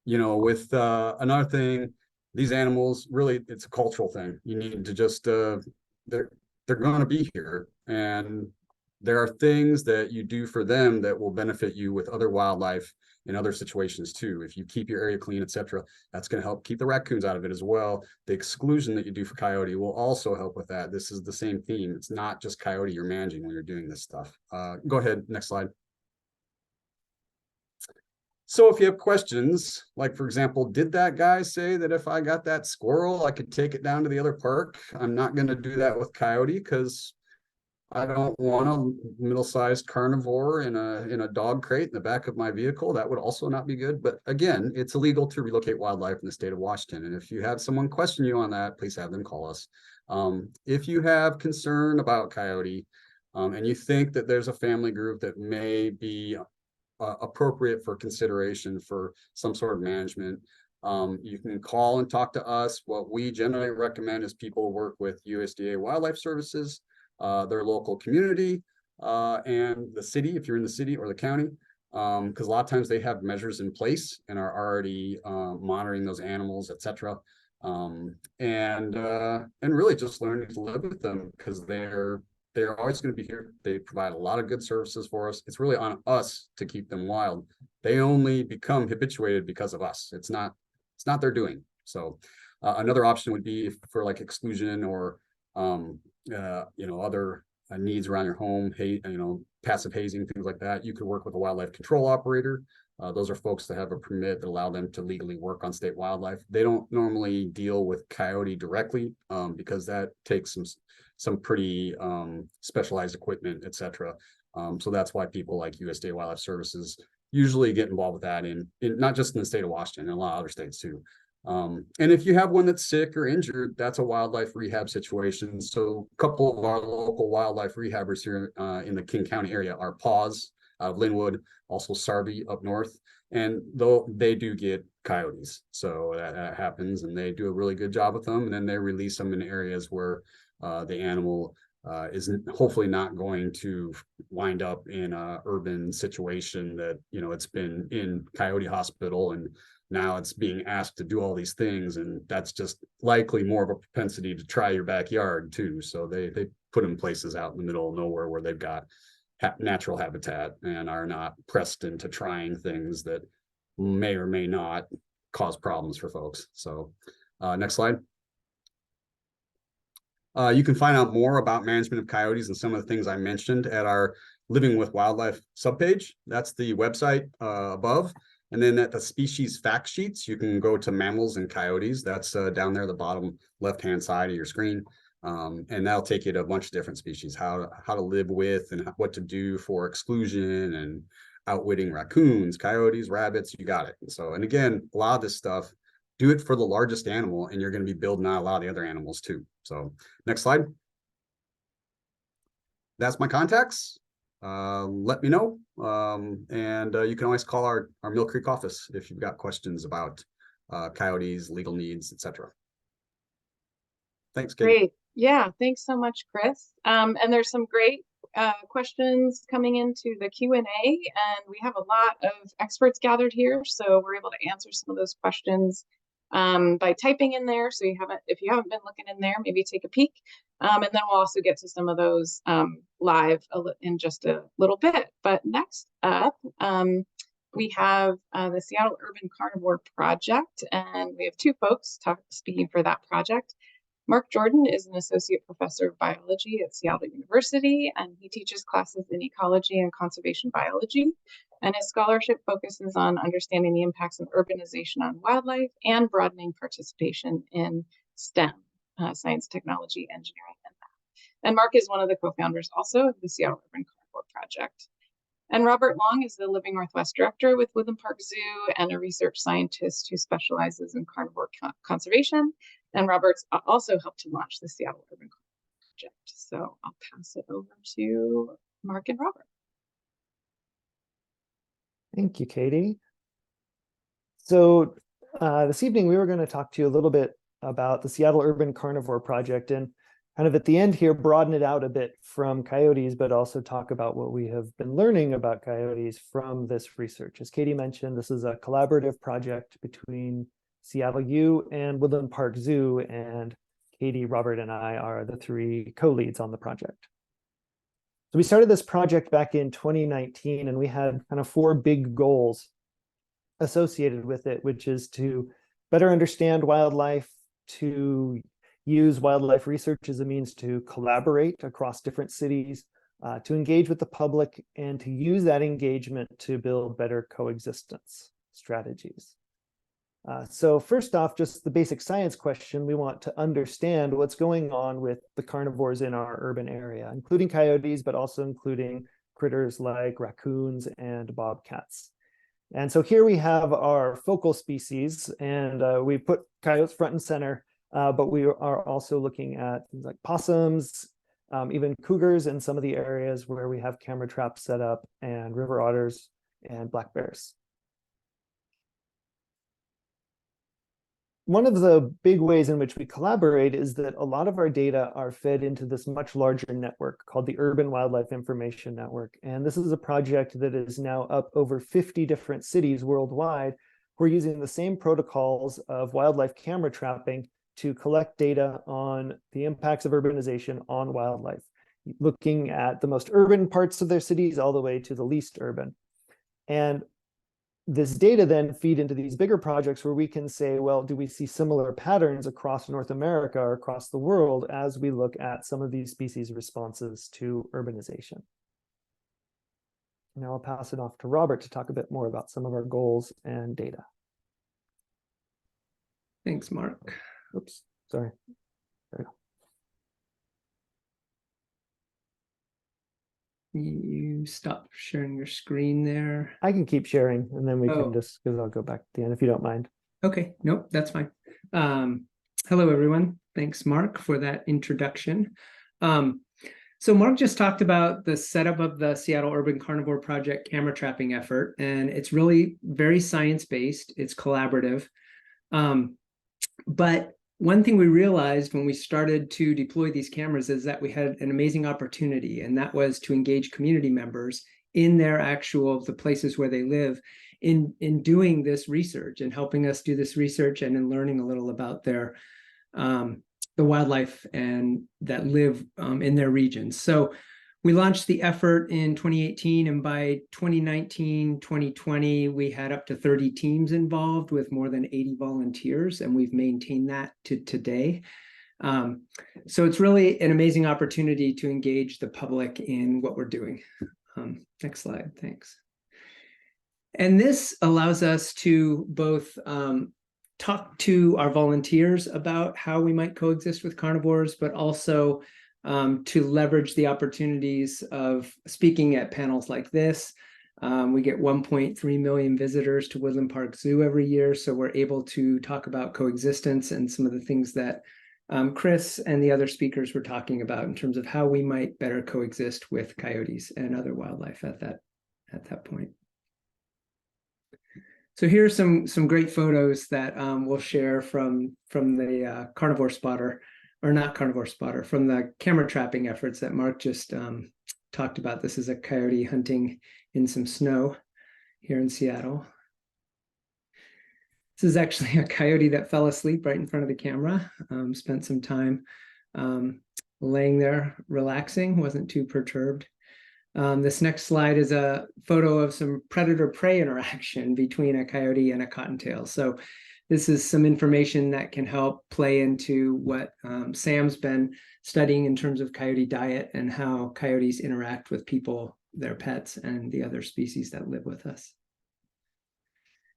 with another thing, these animals really, it's a cultural thing. You need to just they're going to be here, and there are things that you do for them that will benefit you with other wildlife in other situations too. If you keep your area clean, etc., that's going to help keep the raccoons out of it as well. The exclusion that you do for coyote will also help with that. This is the same theme. It's not just coyote you're managing when you're doing this stuff. Go ahead, next slide. So if you have questions, like for example, did that guy say that if I got that squirrel, I could take it down to the other park? I'm not going to do that with coyote because I don't want a middle-sized carnivore in a dog crate in the back of my vehicle. That would also not be good. But again, it's illegal to relocate wildlife in the state of Washington. And if you have someone question you on that, please have them call us. If you have concern about coyote and you think that there's a family group that may be appropriate for consideration for some sort of management, you can call and talk to us. What we generally recommend is people work with USDA Wildlife Services, their local community, and the city, if you're in the city or the county, because a lot of times they have measures in place and are already monitoring those animals, etc. And really just learning to live with them because they're always going to be here. They provide a lot of good services for us. It's really on us to keep them wild. They only become habituated because of us. It's not their doing. So another option would be for like exclusion or other needs around your home, passive hazing, things like that. You could work with a wildlife control operator. Those are folks that have a permit that allow them to legally work on state wildlife. They don't normally deal with coyote directly because that takes some pretty specialized equipment, etc. So that's why people like USDA Wildlife Services usually get involved with that in not just in the state of Washington, in a lot of other states too. And if you have one that's sick or injured, that's a wildlife rehab situation. So a couple of our local wildlife rehabbers here in the King County area are Paws out of Linwood, also Sarby up north. And though they do get coyotes, so that happens, and they do a really good job with them. And then they release them in areas where the animal is hopefully not going to wind up in a urban situation that, it's been in coyote hospital and now it's being asked to do all these things. And that's just likely more of a propensity to try your backyard too. So they put them places out in the middle of nowhere where they've got natural habitat and are not pressed into trying things that may or may not cause problems for folks. So next slide. You can find out more about management of coyotes and some of the things I mentioned at our Living with Wildlife subpage. That's the website above. And then at the species fact sheets, you can go to mammals and coyotes. That's down there, the bottom left-hand side of your screen. And that'll take you to a bunch of different species, how to live with and what to do for exclusion and outwitting raccoons, coyotes, rabbits, you got it. So, and again, a lot of this stuff, do it for the largest animal and you're going to be building out a lot of the other animals too. So next slide. That's my contacts. Let me know. And you can always call our Mill Creek office if you've got questions about coyotes, legal needs, etc. Thanks, Katie. Great. Yeah, thanks so much, Chris. And there's some great questions coming into the Q&A, and we have a lot of experts gathered here, so we're able to answer some of those questions by typing in there. So if you haven't been looking in there, maybe take a peek. And then we'll also get to some of those live in just a little bit. But next up, we have the Seattle Urban Carnivore Project, and we have two folks speaking for that project. Mark Jordan is an associate professor of biology at Seattle University, and he teaches classes in ecology and conservation biology. And his scholarship focuses on understanding the impacts of urbanization on wildlife and broadening participation in STEM, science, technology, engineering, and math. And Mark is one of the co-founders also of the Seattle Urban Carnivore Project. And Robert Long is the Living Northwest Director with Woodland Park Zoo and a research scientist who specializes in carnivore conservation. And Robert's also helped to launch the Seattle Urban Carnivore Project. So I'll pass it over to Mark and Robert. Thank you, Katie. So this evening, we were going to talk to you a little bit about the Seattle Urban Carnivore Project and kind of at the end here, broaden it out a bit from coyotes, but also talk about what we have been learning about coyotes from this research. As Katie mentioned, this is a collaborative project between Seattle U and Woodland Park Zoo, and Katie, Robert, and I are the three co-leads on the project. So we started this project back in 2019, and we had kind of 4 big goals associated with it, which is to better understand wildlife, to use wildlife research as a means to collaborate across different cities, to engage with the public, and to use that engagement to build better coexistence strategies. So first off, just the basic science question, we want to understand what's going on with the carnivores in our urban area, including coyotes, but also including critters like raccoons and bobcats. And so here we have our focal species, and we put coyotes front and center, but we are also looking at things like possums, even cougars in some of the areas where we have camera traps set up, and river otters and black bears. One of the big ways in which we collaborate is that a lot of our data are fed into this much larger network called the Urban Wildlife Information Network. And this is a project that is now up over 50 different cities worldwide. We're using the same protocols of wildlife camera trapping to collect data on the impacts of urbanization on wildlife, looking at the most urban parts of their cities all the way to the least urban. And this data then feed into these bigger projects where we can say, well, do we see similar patterns across North America or across the world as we look at some of these species' responses to urbanization? Now I'll pass it off to Robert to talk a bit more about some of our goals and data. Thanks, Mark. Oops, sorry. There we go. You stop sharing your screen there. I can keep sharing, and then we can just, because I'll go back at the end if you don't mind. Okay, nope, that's fine. Hello, everyone. Thanks, Mark, for that introduction. So Mark just talked about the setup of the Seattle Urban Carnivore Project camera trapping effort, and it's really very science-based. It's collaborative. But one thing we realized when we started to deploy these cameras is that we had an amazing opportunity, and that was to engage community members in their the places where they live in doing this research and helping us do this research and in learning a little about their the wildlife and that live in their regions. So we launched the effort in 2018, and by 2019, 2020, we had up to 30 teams involved with more than 80 volunteers, and we've maintained that to today. So it's really an amazing opportunity to engage the public in what we're doing. Next slide, thanks. And this allows us to both talk to our volunteers about how we might coexist with carnivores, but also to leverage the opportunities of speaking at panels like this. We get 1.3 million visitors to Woodland Park Zoo every year, so we're able to talk about coexistence and some of the things that Chris and the other speakers were talking about in terms of how we might better coexist with coyotes and other wildlife at that point. So here are some great photos that we'll share from the carnivore spotter. Or not carnivore spotter, from the camera trapping efforts that Mark just talked about. This is a coyote hunting in some snow here in Seattle. This is actually a coyote that fell asleep right in front of the camera, spent some time laying there relaxing, wasn't too perturbed. This next slide is a photo of some predator-prey interaction between a coyote and a cottontail. So this is some information that can help play into what Sam's been studying in terms of coyote diet and how coyotes interact with people, their pets, and the other species that live with us.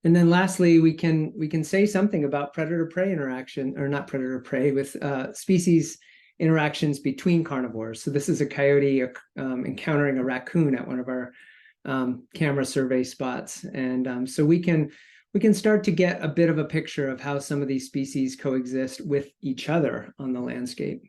And then lastly, we can say something about predator-prey interaction, or not predator-prey, with species interactions between carnivores. So this is a coyote encountering a raccoon at one of our camera survey spots. And so we can start to get a bit of a picture of how some of these species coexist with each other on the landscape.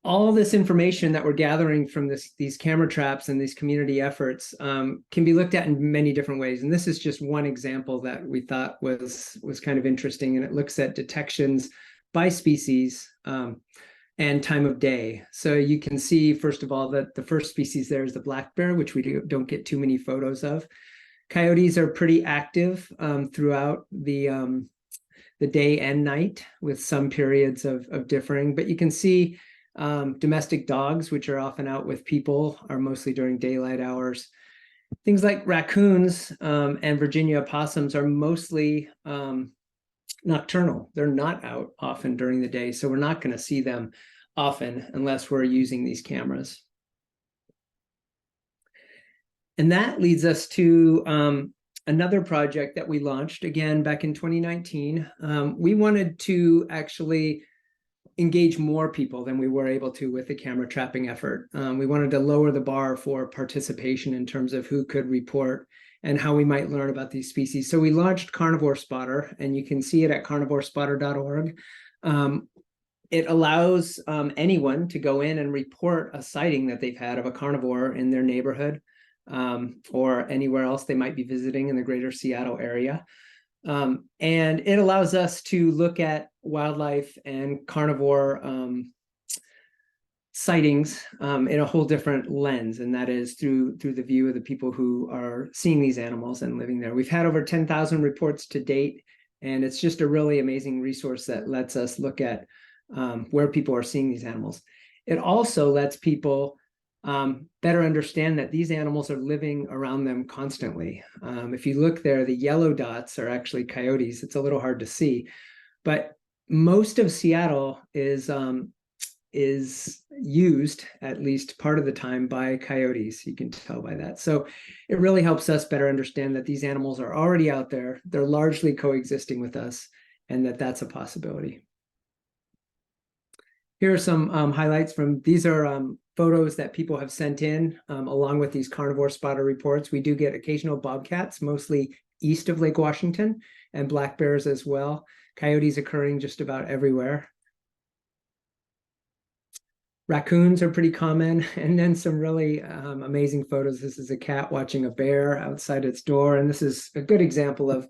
All this information that we're gathering from these camera traps and these community efforts can be looked at in many different ways. And this is just one example that we thought was kind of interesting. And it looks at detections by species and time of day. So you can see, first of all, that the first species there is the black bear, which we don't get too many photos of. Coyotes are pretty active throughout the day and night, with some periods of differing. But you can see domestic dogs, which are often out with people, are mostly during daylight hours. Things like raccoons and Virginia opossums are mostly nocturnal. They're not out often during the day, so we're not going to see them often unless we're using these cameras. And that leads us to another project that we launched again back in 2019. We wanted to actually engage more people than we were able to with the camera trapping effort. We wanted to lower the bar for participation in terms of who could report and how we might learn about these species. So we launched Carnivore Spotter, and you can see it at carnivorespotter.org. It allows anyone to go in and report a sighting that they've had of a carnivore in their neighborhood or anywhere else they might be visiting in the greater Seattle area. And it allows us to look at wildlife and carnivore sightings in a whole different lens, and that is through the view of the people who are seeing these animals and living there. We've had over 10,000 reports to date, and it's just a really amazing resource that lets us look at where people are seeing these animals. It also lets people better understand that these animals are living around them constantly. If you look there, the yellow dots are actually coyotes. It's a little hard to see, but most of Seattle is used at least part of the time by coyotes. You can tell by that. So it really helps us better understand that these animals are already out there. They're largely coexisting with us, and that's a possibility. Here are some highlights from, these are photos that people have sent in along with these Carnivore Spotter reports. We do get occasional bobcats, mostly east of Lake Washington, and black bears as well. Coyotes occurring just about everywhere. Raccoons are pretty common, and then some really amazing photos. This is a cat watching a bear outside its door, and this is a good example of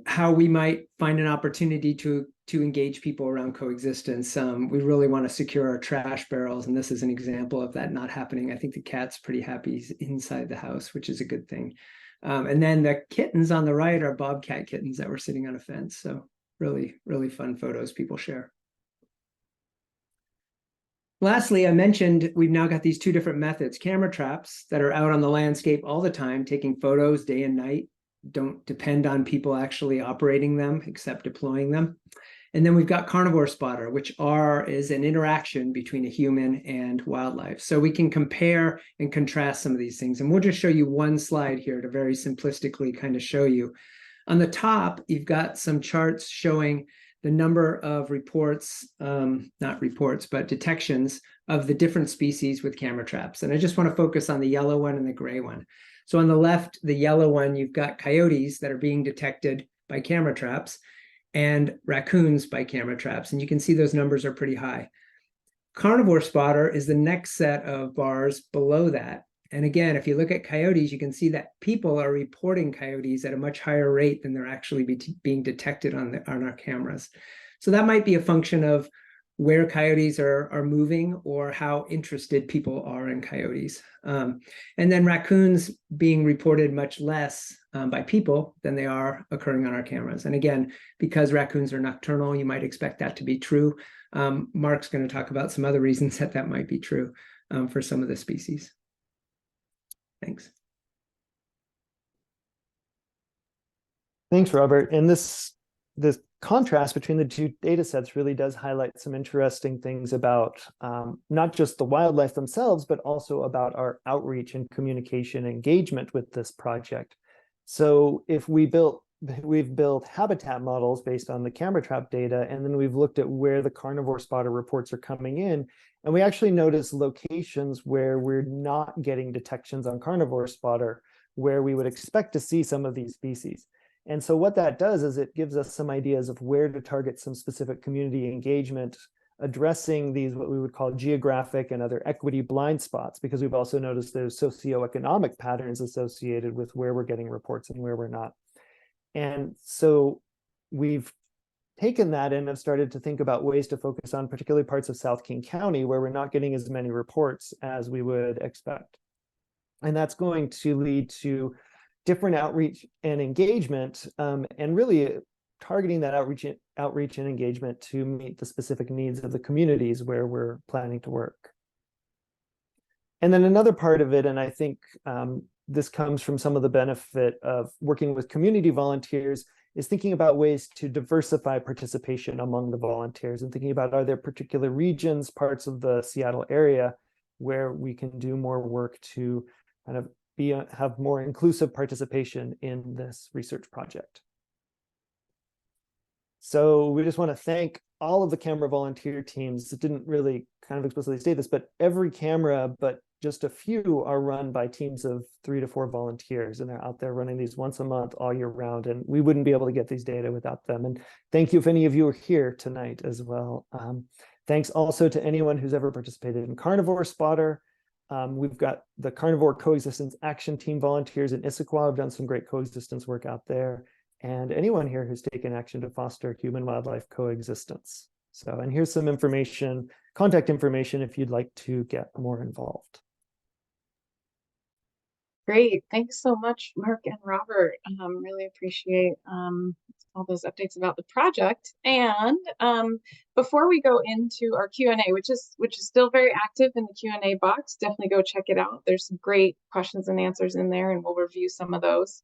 how we might find an opportunity to engage people around coexistence. We really want to secure our trash barrels, and this is an example of that not happening. I think the cat's pretty happy he's inside the house, which is a good thing. And then the kittens on the right are bobcat kittens that were sitting on a fence. So really, really fun photos people share. Lastly, I mentioned we've now got these two different methods: camera traps that are out on the landscape all the time, taking photos day and night, don't depend on people actually operating them except deploying them. And then we've got Carnivore Spotter, which is an interaction between a human and wildlife. So we can compare and contrast some of these things. And we'll just show you one slide here to very simplistically kind of show you. On the top, you've got some charts showing the number of reports, not reports, but detections of the different species with camera traps. And I just want to focus on the yellow one and the gray one. So on the left, the yellow one, you've got coyotes that are being detected by camera traps and raccoons by camera traps. And you can see those numbers are pretty high. Carnivore Spotter is the next set of bars below that. And again, if you look at coyotes, you can see that people are reporting coyotes at a much higher rate than they're actually being detected on our cameras. So that might be a function of where coyotes are moving or how interested people are in coyotes. And then raccoons being reported much less by people than they are occurring on our cameras. And again, because raccoons are nocturnal, you might expect that to be true. Mark's going to talk about some other reasons that might be true for some of the species. Thanks. Thanks, Robert. And this contrast between the two data sets really does highlight some interesting things about not just the wildlife themselves, but also about our outreach and communication engagement with this project. So if we've built habitat models based on the camera trap data, and then we've looked at where the carnivore spotter reports are coming in, and we actually notice locations where we're not getting detections on carnivore spotter, where we would expect to see some of these species. And so what that does is it gives us some ideas of where to target some specific community engagement, addressing these what we would call geographic and other equity blind spots, because we've also noticed there's socioeconomic patterns associated with where we're getting reports and where we're not. And so we've taken that and have started to think about ways to focus on particularly parts of South King County where we're not getting as many reports as we would expect. And that's going to lead to different outreach and engagement, and really targeting that outreach and engagement to meet the specific needs of the communities where we're planning to work. And then another part of it, and I think this comes from some of the benefit of working with community volunteers, is thinking about ways to diversify participation among the volunteers and thinking about, are there particular regions, parts of the Seattle area where we can do more work to kind of have more inclusive participation in this research project. So we just want to thank all of the camera volunteer teams. It didn't really kind of explicitly state this, but every camera, but just a few are run by teams of 3 to 4 volunteers, and they're out there running these once a month all year round, and we wouldn't be able to get these data without them. And thank you if any of you are here tonight as well. Thanks also to anyone who's ever participated in Carnivore Spotter. We've got the Carnivore Coexistence Action Team volunteers in Issaquah have done some great coexistence work out there, and anyone here who's taken action to foster human-wildlife coexistence. So, and here's some information, contact information if you'd like to get more involved. Great. Thanks so much, Mark and Robert. Really appreciate all those updates about the project. And before we go into our Q&A, which is still very active in the Q&A box, definitely go check it out. There's some great questions and answers in there, and we'll review some of those.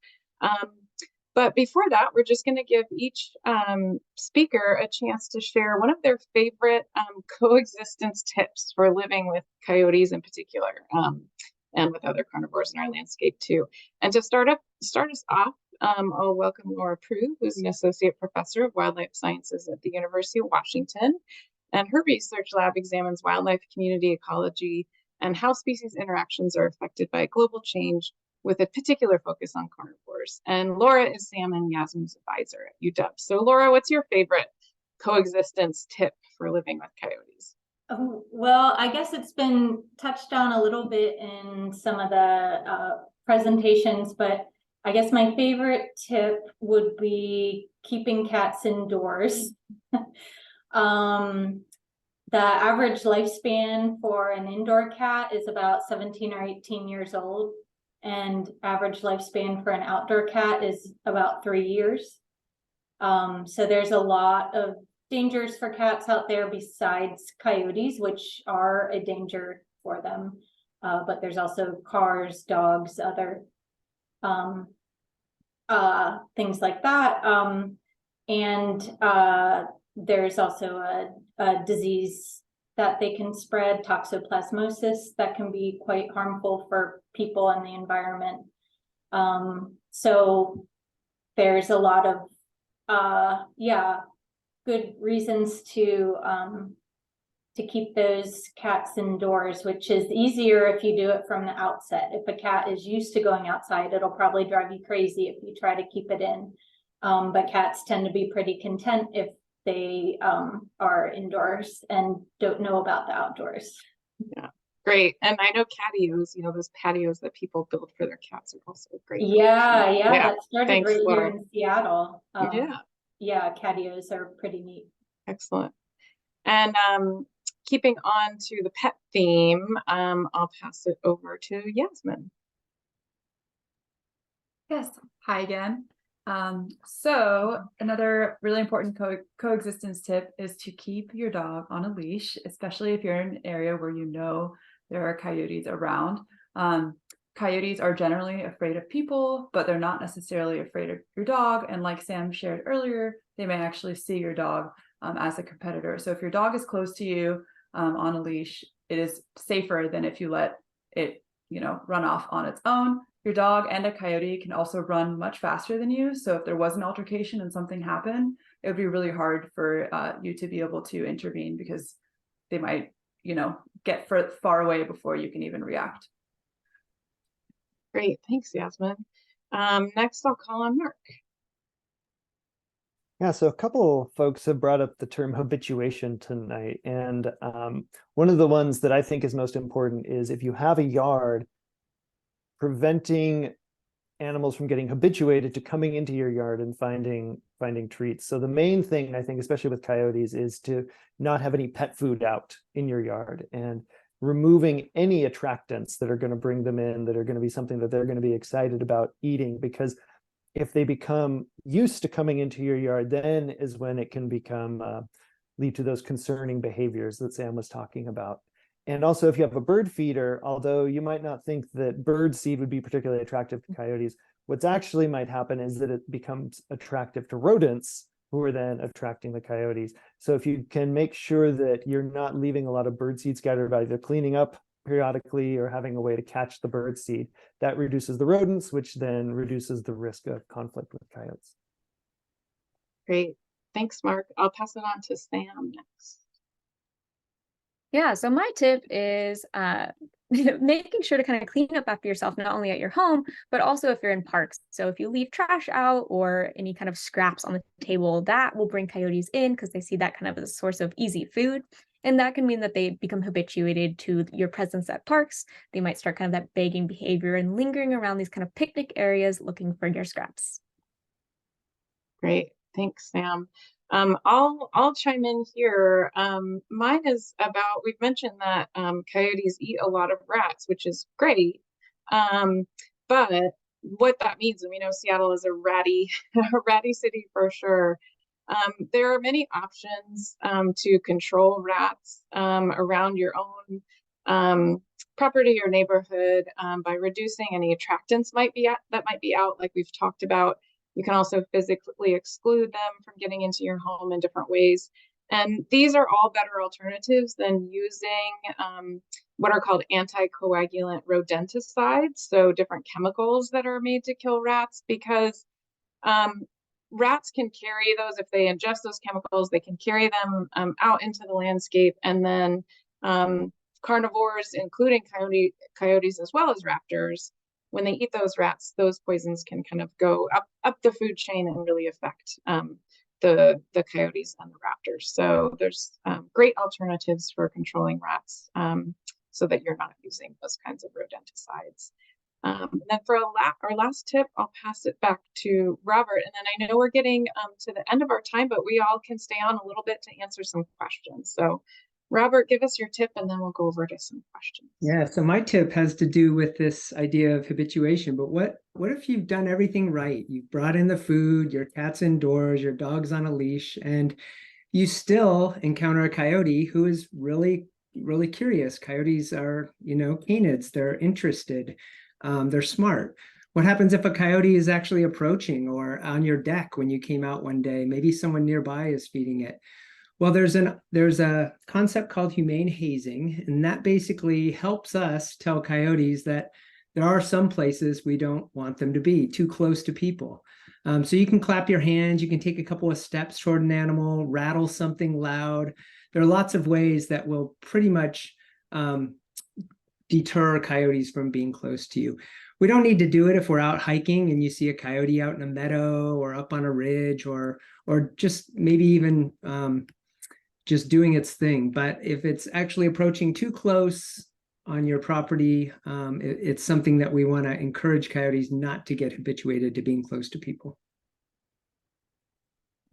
But before that, we're just going to give each speaker a chance to share one of their favorite coexistence tips for living with coyotes in particular. And with other carnivores in our landscape too. And to start us off, I'll welcome Laura Prue, who's an associate professor of wildlife sciences at the University of Washington. And her research lab examines wildlife community ecology and how species interactions are affected by global change, with a particular focus on carnivores. And Laura is Sam and Yasmin's advisor at UW. So Laura, what's your favorite coexistence tip for living with coyotes? Well, I guess it's been touched on a little bit in some of the presentations, but I guess my favorite tip would be keeping cats indoors. The average lifespan for an indoor cat is about 17 or 18 years old, and average lifespan for an outdoor cat is about 3 years. So there's a lot of dangers for cats out there besides coyotes, which are a danger for them. But there's also cars, dogs, other things like that. And there's also a disease that they can spread, toxoplasmosis, that can be quite harmful for people and the environment. So there's a lot of good reasons to keep those cats indoors, which is easier if you do it from the outset. If a cat is used to going outside, it'll probably drive you crazy if you try to keep it in. But cats tend to be pretty content if they are indoors and don't know about the outdoors. Yeah, great. And I know catios, those patios that people build for their cats are also great. Yeah, that started Thanks, right Laura. here in Seattle. Yeah, catios are pretty neat. Excellent. And keeping on to the pet theme, I'll pass it over to Yasmin. Yes, hi again. So another really important coexistence tip is to keep your dog on a leash, especially if you're in an area where there are coyotes around. coyotes are generally afraid of people, but they're not necessarily afraid of your dog. And like Sam shared earlier, they may actually see your dog as a competitor. So if your dog is close to you on a leash, it is safer than if you let it, run off on its own. Your dog and a coyote can also run much faster than you. So if there was an altercation and something happened, it would be really hard for you to be able to intervene because they might, get far away before you can even react. Great, thanks, Yasmin. Next, I'll call on Mark. Yeah, so a couple folks have brought up the term habituation tonight. And one of the ones that I think is most important is if you have a yard, preventing animals from getting habituated to coming into your yard and finding treats. So the main thing, I think, especially with coyotes, is to not have any pet food out in your yard and removing any attractants that are going to bring them in, that are going to be something that they're going to be excited about eating. Because if they become used to coming into your yard, then is when it can become lead to those concerning behaviors that Sam was talking about. And also, if you have a bird feeder, although you might not think that bird seed would be particularly attractive to coyotes, what's actually might happen is that it becomes attractive to rodents, who are then attracting the coyotes. So if you can make sure that you're not leaving a lot of bird seed scattered about, either cleaning up periodically or having a way to catch the bird seed, that reduces the rodents, which then reduces the risk of conflict with coyotes. Great, thanks, Mark. I'll pass it on to Sam next. Yeah, so my tip is making sure to kind of clean up after yourself, not only at your home, but also if you're in parks. So if you leave trash out or any kind of scraps on the table, that will bring coyotes in because they see that kind of as a source of easy food. And that can mean that they become habituated to your presence at parks. They might start kind of that begging behavior and lingering around these kind of picnic areas looking for your scraps. Great, thanks, Sam. I'll chime in here. Mine is about, we've mentioned that coyotes eat a lot of rats, which is great. But what that means, and we know Seattle is a ratty city for sure. There are many options to control rats around your own property or neighborhood by reducing any attractants that might be out, like we've talked about. You can also physically exclude them from getting into your home in different ways. And these are all better alternatives than using what are called anticoagulant rodenticides, so different chemicals that are made to kill rats, because rats can carry those. If they ingest those chemicals, they can carry them out into the landscape, and then carnivores, including coyotes as well as raptors, when they eat those rats, those poisons can kind of go up the food chain and really affect the coyotes and the raptors. So there's great alternatives for controlling rats so that you're not using those kinds of rodenticides. And then for our last tip, I'll pass it back to Robert. And then I know we're getting to the end of our time, but we all can stay on a little bit to answer some questions. So Robert, give us your tip and then we'll go over to some questions. Yeah, so my tip has to do with this idea of habituation. But what if you've done everything right? You've brought in the food, your cat's indoors, your dog's on a leash, and you still encounter a coyote who is really, really curious. Coyotes are, canids. They're interested. They're smart. What happens if a coyote is actually approaching or on your deck when you came out one day? Maybe someone nearby is feeding it. Well, there's a concept called humane hazing, and that basically helps us tell coyotes that there are some places we don't want them to be, too close to people. So you can clap your hands, you can take a couple of steps toward an animal, rattle something loud. There are lots of ways that will pretty much deter coyotes from being close to you. We don't need to do it if we're out hiking and you see a coyote out in a meadow or up on a ridge or just maybe even just doing its thing. But if it's actually approaching too close on your property, it's something that we want to encourage coyotes not to get habituated to being close to people.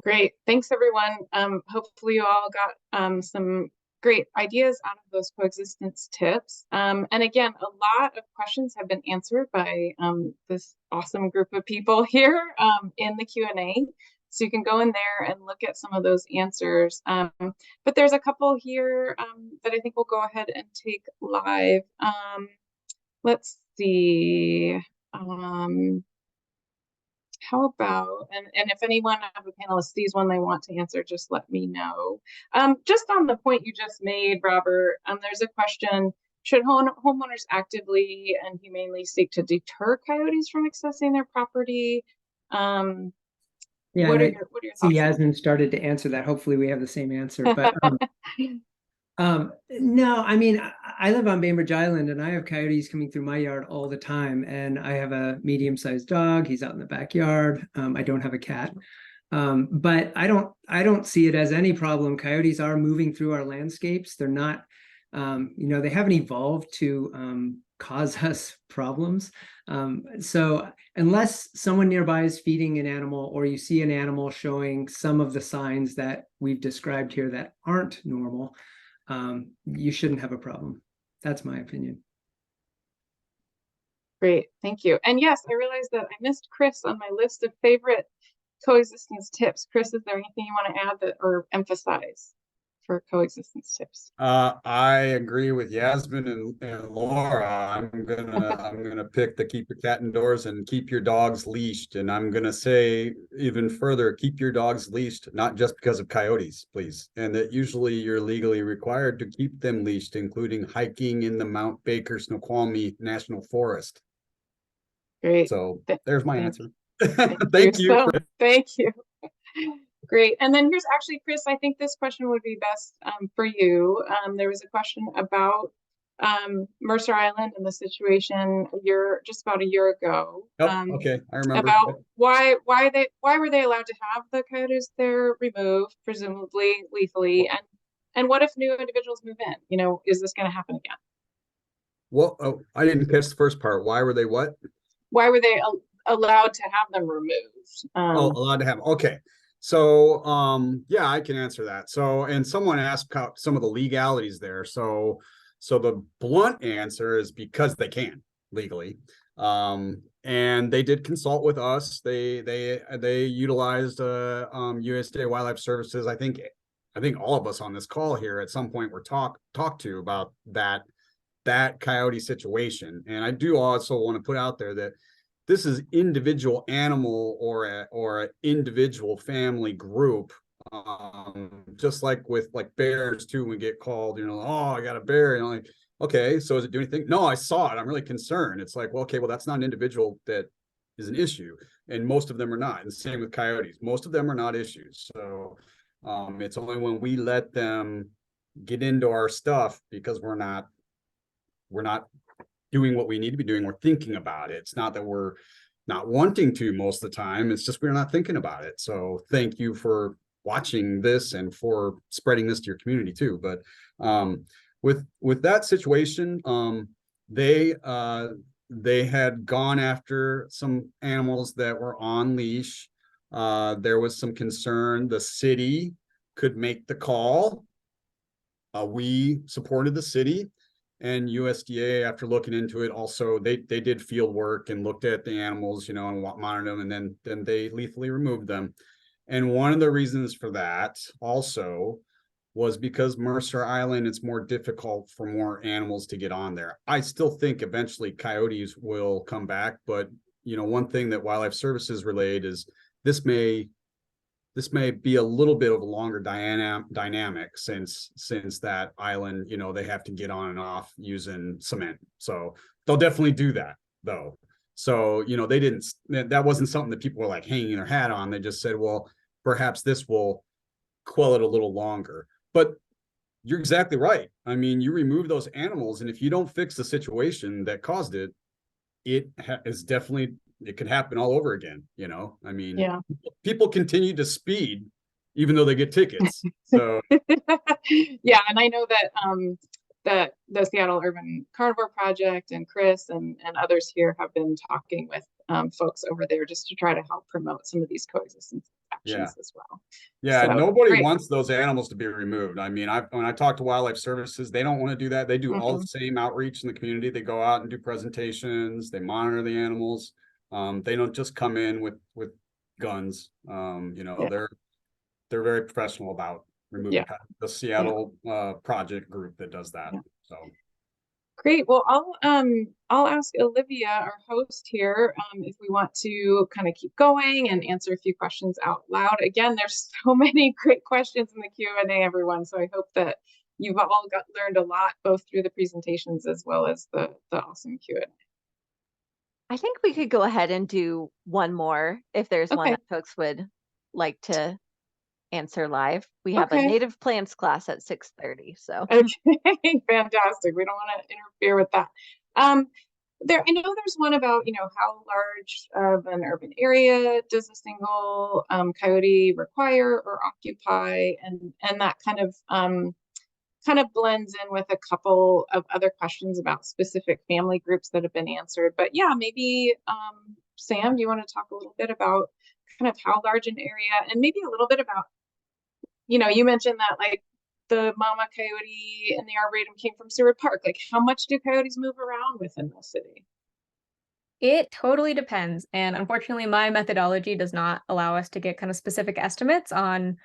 Great, thanks everyone. Hopefully you all got some great ideas out of those coexistence tips. And again, a lot of questions have been answered by this awesome group of people here in the Q&A. So you can go in there and look at some of those answers. But there's a couple here that I think we'll go ahead and take live. let's see. How about, and if anyone of the panelists sees one they want to answer, just let me know. Just on the point you just made, Robert, there's a question: should homeowners actively and humanely seek to deter coyotes from accessing their property? Yeah, what are and your see, thoughts? Yasmin started to answer that. Hopefully we have the same answer. But no, I mean, I live on Bainbridge Island and I have coyotes coming through my yard all the time. And I have a medium-sized dog. He's out in the backyard. I don't have a cat. But I don't see it as any problem. Coyotes are moving through our landscapes. They're not, they haven't evolved to cause us problems. So unless someone nearby is feeding an animal, or you see an animal showing some of the signs that we've described here that aren't normal, you shouldn't have a problem. That's my opinion. Great, thank you. And yes, I realized that I missed Chris on my list of favorite coexistence tips. Chris, is there anything you want to add that or emphasize for coexistence tips? I agree with Yasmin and Laura. I'm gonna pick the keep your cat indoors and keep your dogs leashed. And I'm gonna say even further, keep your dogs leashed, not just because of coyotes, please. And that usually you're legally required to keep them leashed, including hiking in the Mount Baker Snoqualmie National Forest. Great. So there's my answer. Thank you. Thank you. Great. And then here's actually, Chris, I think this question would be best for you. There was a question about Mercer Island and the situation just about a year ago. Okay, I remember. About why were they allowed to have the coyotes there removed, presumably lethally, and what if new individuals move in? You know, is this going to happen again? Well, I didn't catch the first part. Why were they what? Why were they allowed to have them removed? Allowed to have. Okay. So, yeah, I can answer that. So, and someone asked about some of the legalities there. So the blunt answer is because they can legally. And they did consult with us. They utilized USDA Wildlife Services. I think all of us on this call here at some point were talked to about that coyote situation. And I do also want to put out there that this is individual animal or a individual family group, just like with bears too. When we get called, oh, I got a bear, and I'm like, okay, so does it do anything? No, I saw it. I'm really concerned. It's like, well, okay, well, that's not an individual that is an issue, and most of them are not. And same with coyotes, most of them are not issues. So it's only when we let them get into our stuff because we're not doing what we need to be doing. We're thinking about it. It's not that we're not wanting to most of the time. It's just we're not thinking about it. So thank you for watching this and for spreading this to your community too. But with that situation, they had gone after some animals that were on leash. There was some concern the city could make the call. We supported the city. And USDA, after looking into it, also they did field work and looked at the animals, and monitored them, and then they lethally removed them. And one of the reasons for that also was because Mercer Island, it's more difficult for more animals to get on there. I still think eventually coyotes will come back, but one thing that Wildlife Services relayed is this may be a little bit of a longer dynamic since that island, they have to get on and off using cement. So they'll definitely do that though. So, that wasn't something that people were like hanging their hat on. They just said, well, perhaps this will quell it a little longer. But you're exactly right. I mean, you remove those animals, and if you don't fix the situation that caused it, it could happen all over again. I mean, yeah. People continue to speed even though they get tickets. So yeah, and I know that the Seattle Urban Carnivore Project and Chris and others here have been talking with folks over there just to try to help promote some of these coexistence actions as well. Yeah, so, nobody great. wants those animals to be removed. I mean, when I talk to Wildlife Services, they don't want to do that. They do all the same outreach in the community. They go out and do presentations. They monitor the animals. They don't just come in with guns. They're very professional about removing the Seattle project group that does that. So Great. Well, I'll ask Olivia, our host here, if we want to kind of keep going and answer a few questions out loud. Again, there's so many great questions in the Q&A, everyone. So I hope that you've all learned a lot, both through the presentations as well as the awesome Q&A. I think we could go ahead and do one more if there's one Okay. that folks would like to answer live. We have a Okay. native plants class at 6:30, so. Okay, fantastic. We don't want to interfere with that. I know there's one about, how large of an urban area does a single coyote require or occupy, and that kind of blends in with a couple of other questions about specific family groups that have been answered. But yeah, maybe Sam, do you want to talk a little bit about kind of how large an area, and maybe a little bit about, you mentioned that like the mama coyote and the arboretum came from Seward Park. Like, how much do coyotes move around within the city? It totally depends. And unfortunately, my methodology does not allow us to get kind of specific estimates on,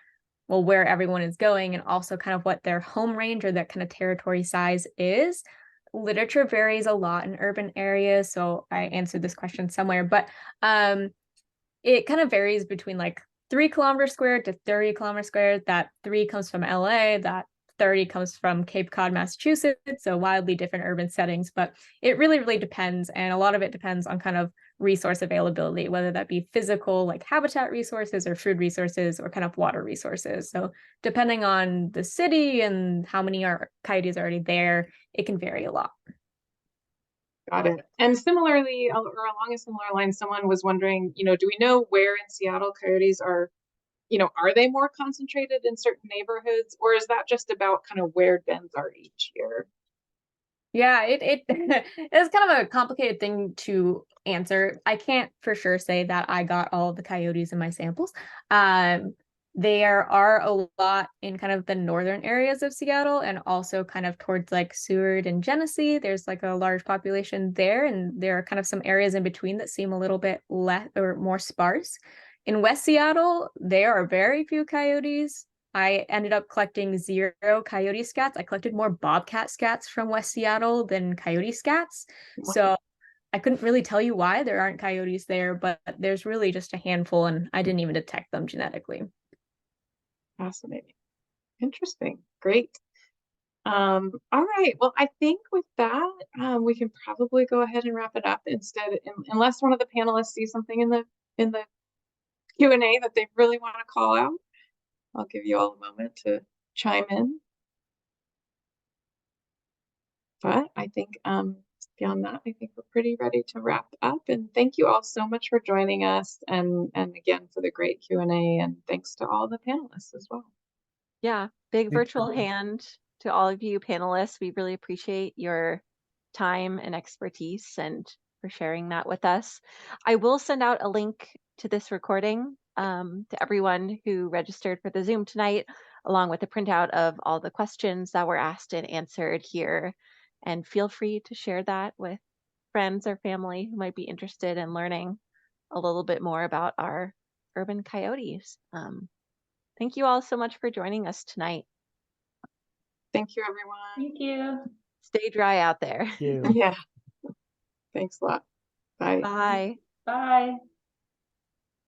well, where everyone is going and also kind of what their home range or their kind of territory size is. Literature varies a lot in urban areas, so I answered this question somewhere, but it kind of varies between like 3 kilometers squared to 30 kilometers squared. That 3 comes from LA, that 30 comes from Cape Cod, Massachusetts, so wildly different urban settings, but it really, really depends. And a lot of it depends on kind of resource availability, whether that be physical, like habitat resources or food resources or kind of water resources. So depending on the city and how many coyotes are already there, it can vary a lot. Got it. And similarly, or along a similar line, someone was wondering, do we know where in Seattle coyotes are they more concentrated in certain neighborhoods, or is that just about kind of where dens are each year? Yeah, it it's kind of a complicated thing to answer. I can't for sure say that I got all of the coyotes in my samples. There are a lot in kind of the northern areas of Seattle and also kind of towards like Seward and Genesee. There's like a large population there, and there are kind of some areas in between that seem a little bit less or more sparse. In West Seattle, there are very few coyotes. I ended up collecting 0 coyote scats. I collected more bobcat scats from West Seattle than coyote scats. So I couldn't really tell you why there aren't coyotes there, but there's really just a handful, and I didn't even detect them genetically. Fascinating. Interesting. Great. All right. Well, I think with that, we can probably go ahead and wrap it up unless one of the panelists sees something in the Q&A that they really want to call out. I'll give you all a moment to chime in. But I think beyond that, I think we're pretty ready to wrap up. And thank you all so much for joining us, and again for the great Q&A, and thanks to all the panelists as well. Yeah, big virtual hand to all of you panelists. We really appreciate your time and expertise and for sharing that with us. I will send out a link to this recording to everyone who registered for the Zoom tonight, along with a printout of all the questions that were asked and answered here. And feel free to share that with friends or family who might be interested in learning a little bit more about our urban coyotes. Thank you all so much for joining us tonight. Thank you, everyone. Thank you. Stay dry out there. You. Yeah. Thanks a lot. Bye. Bye. Bye.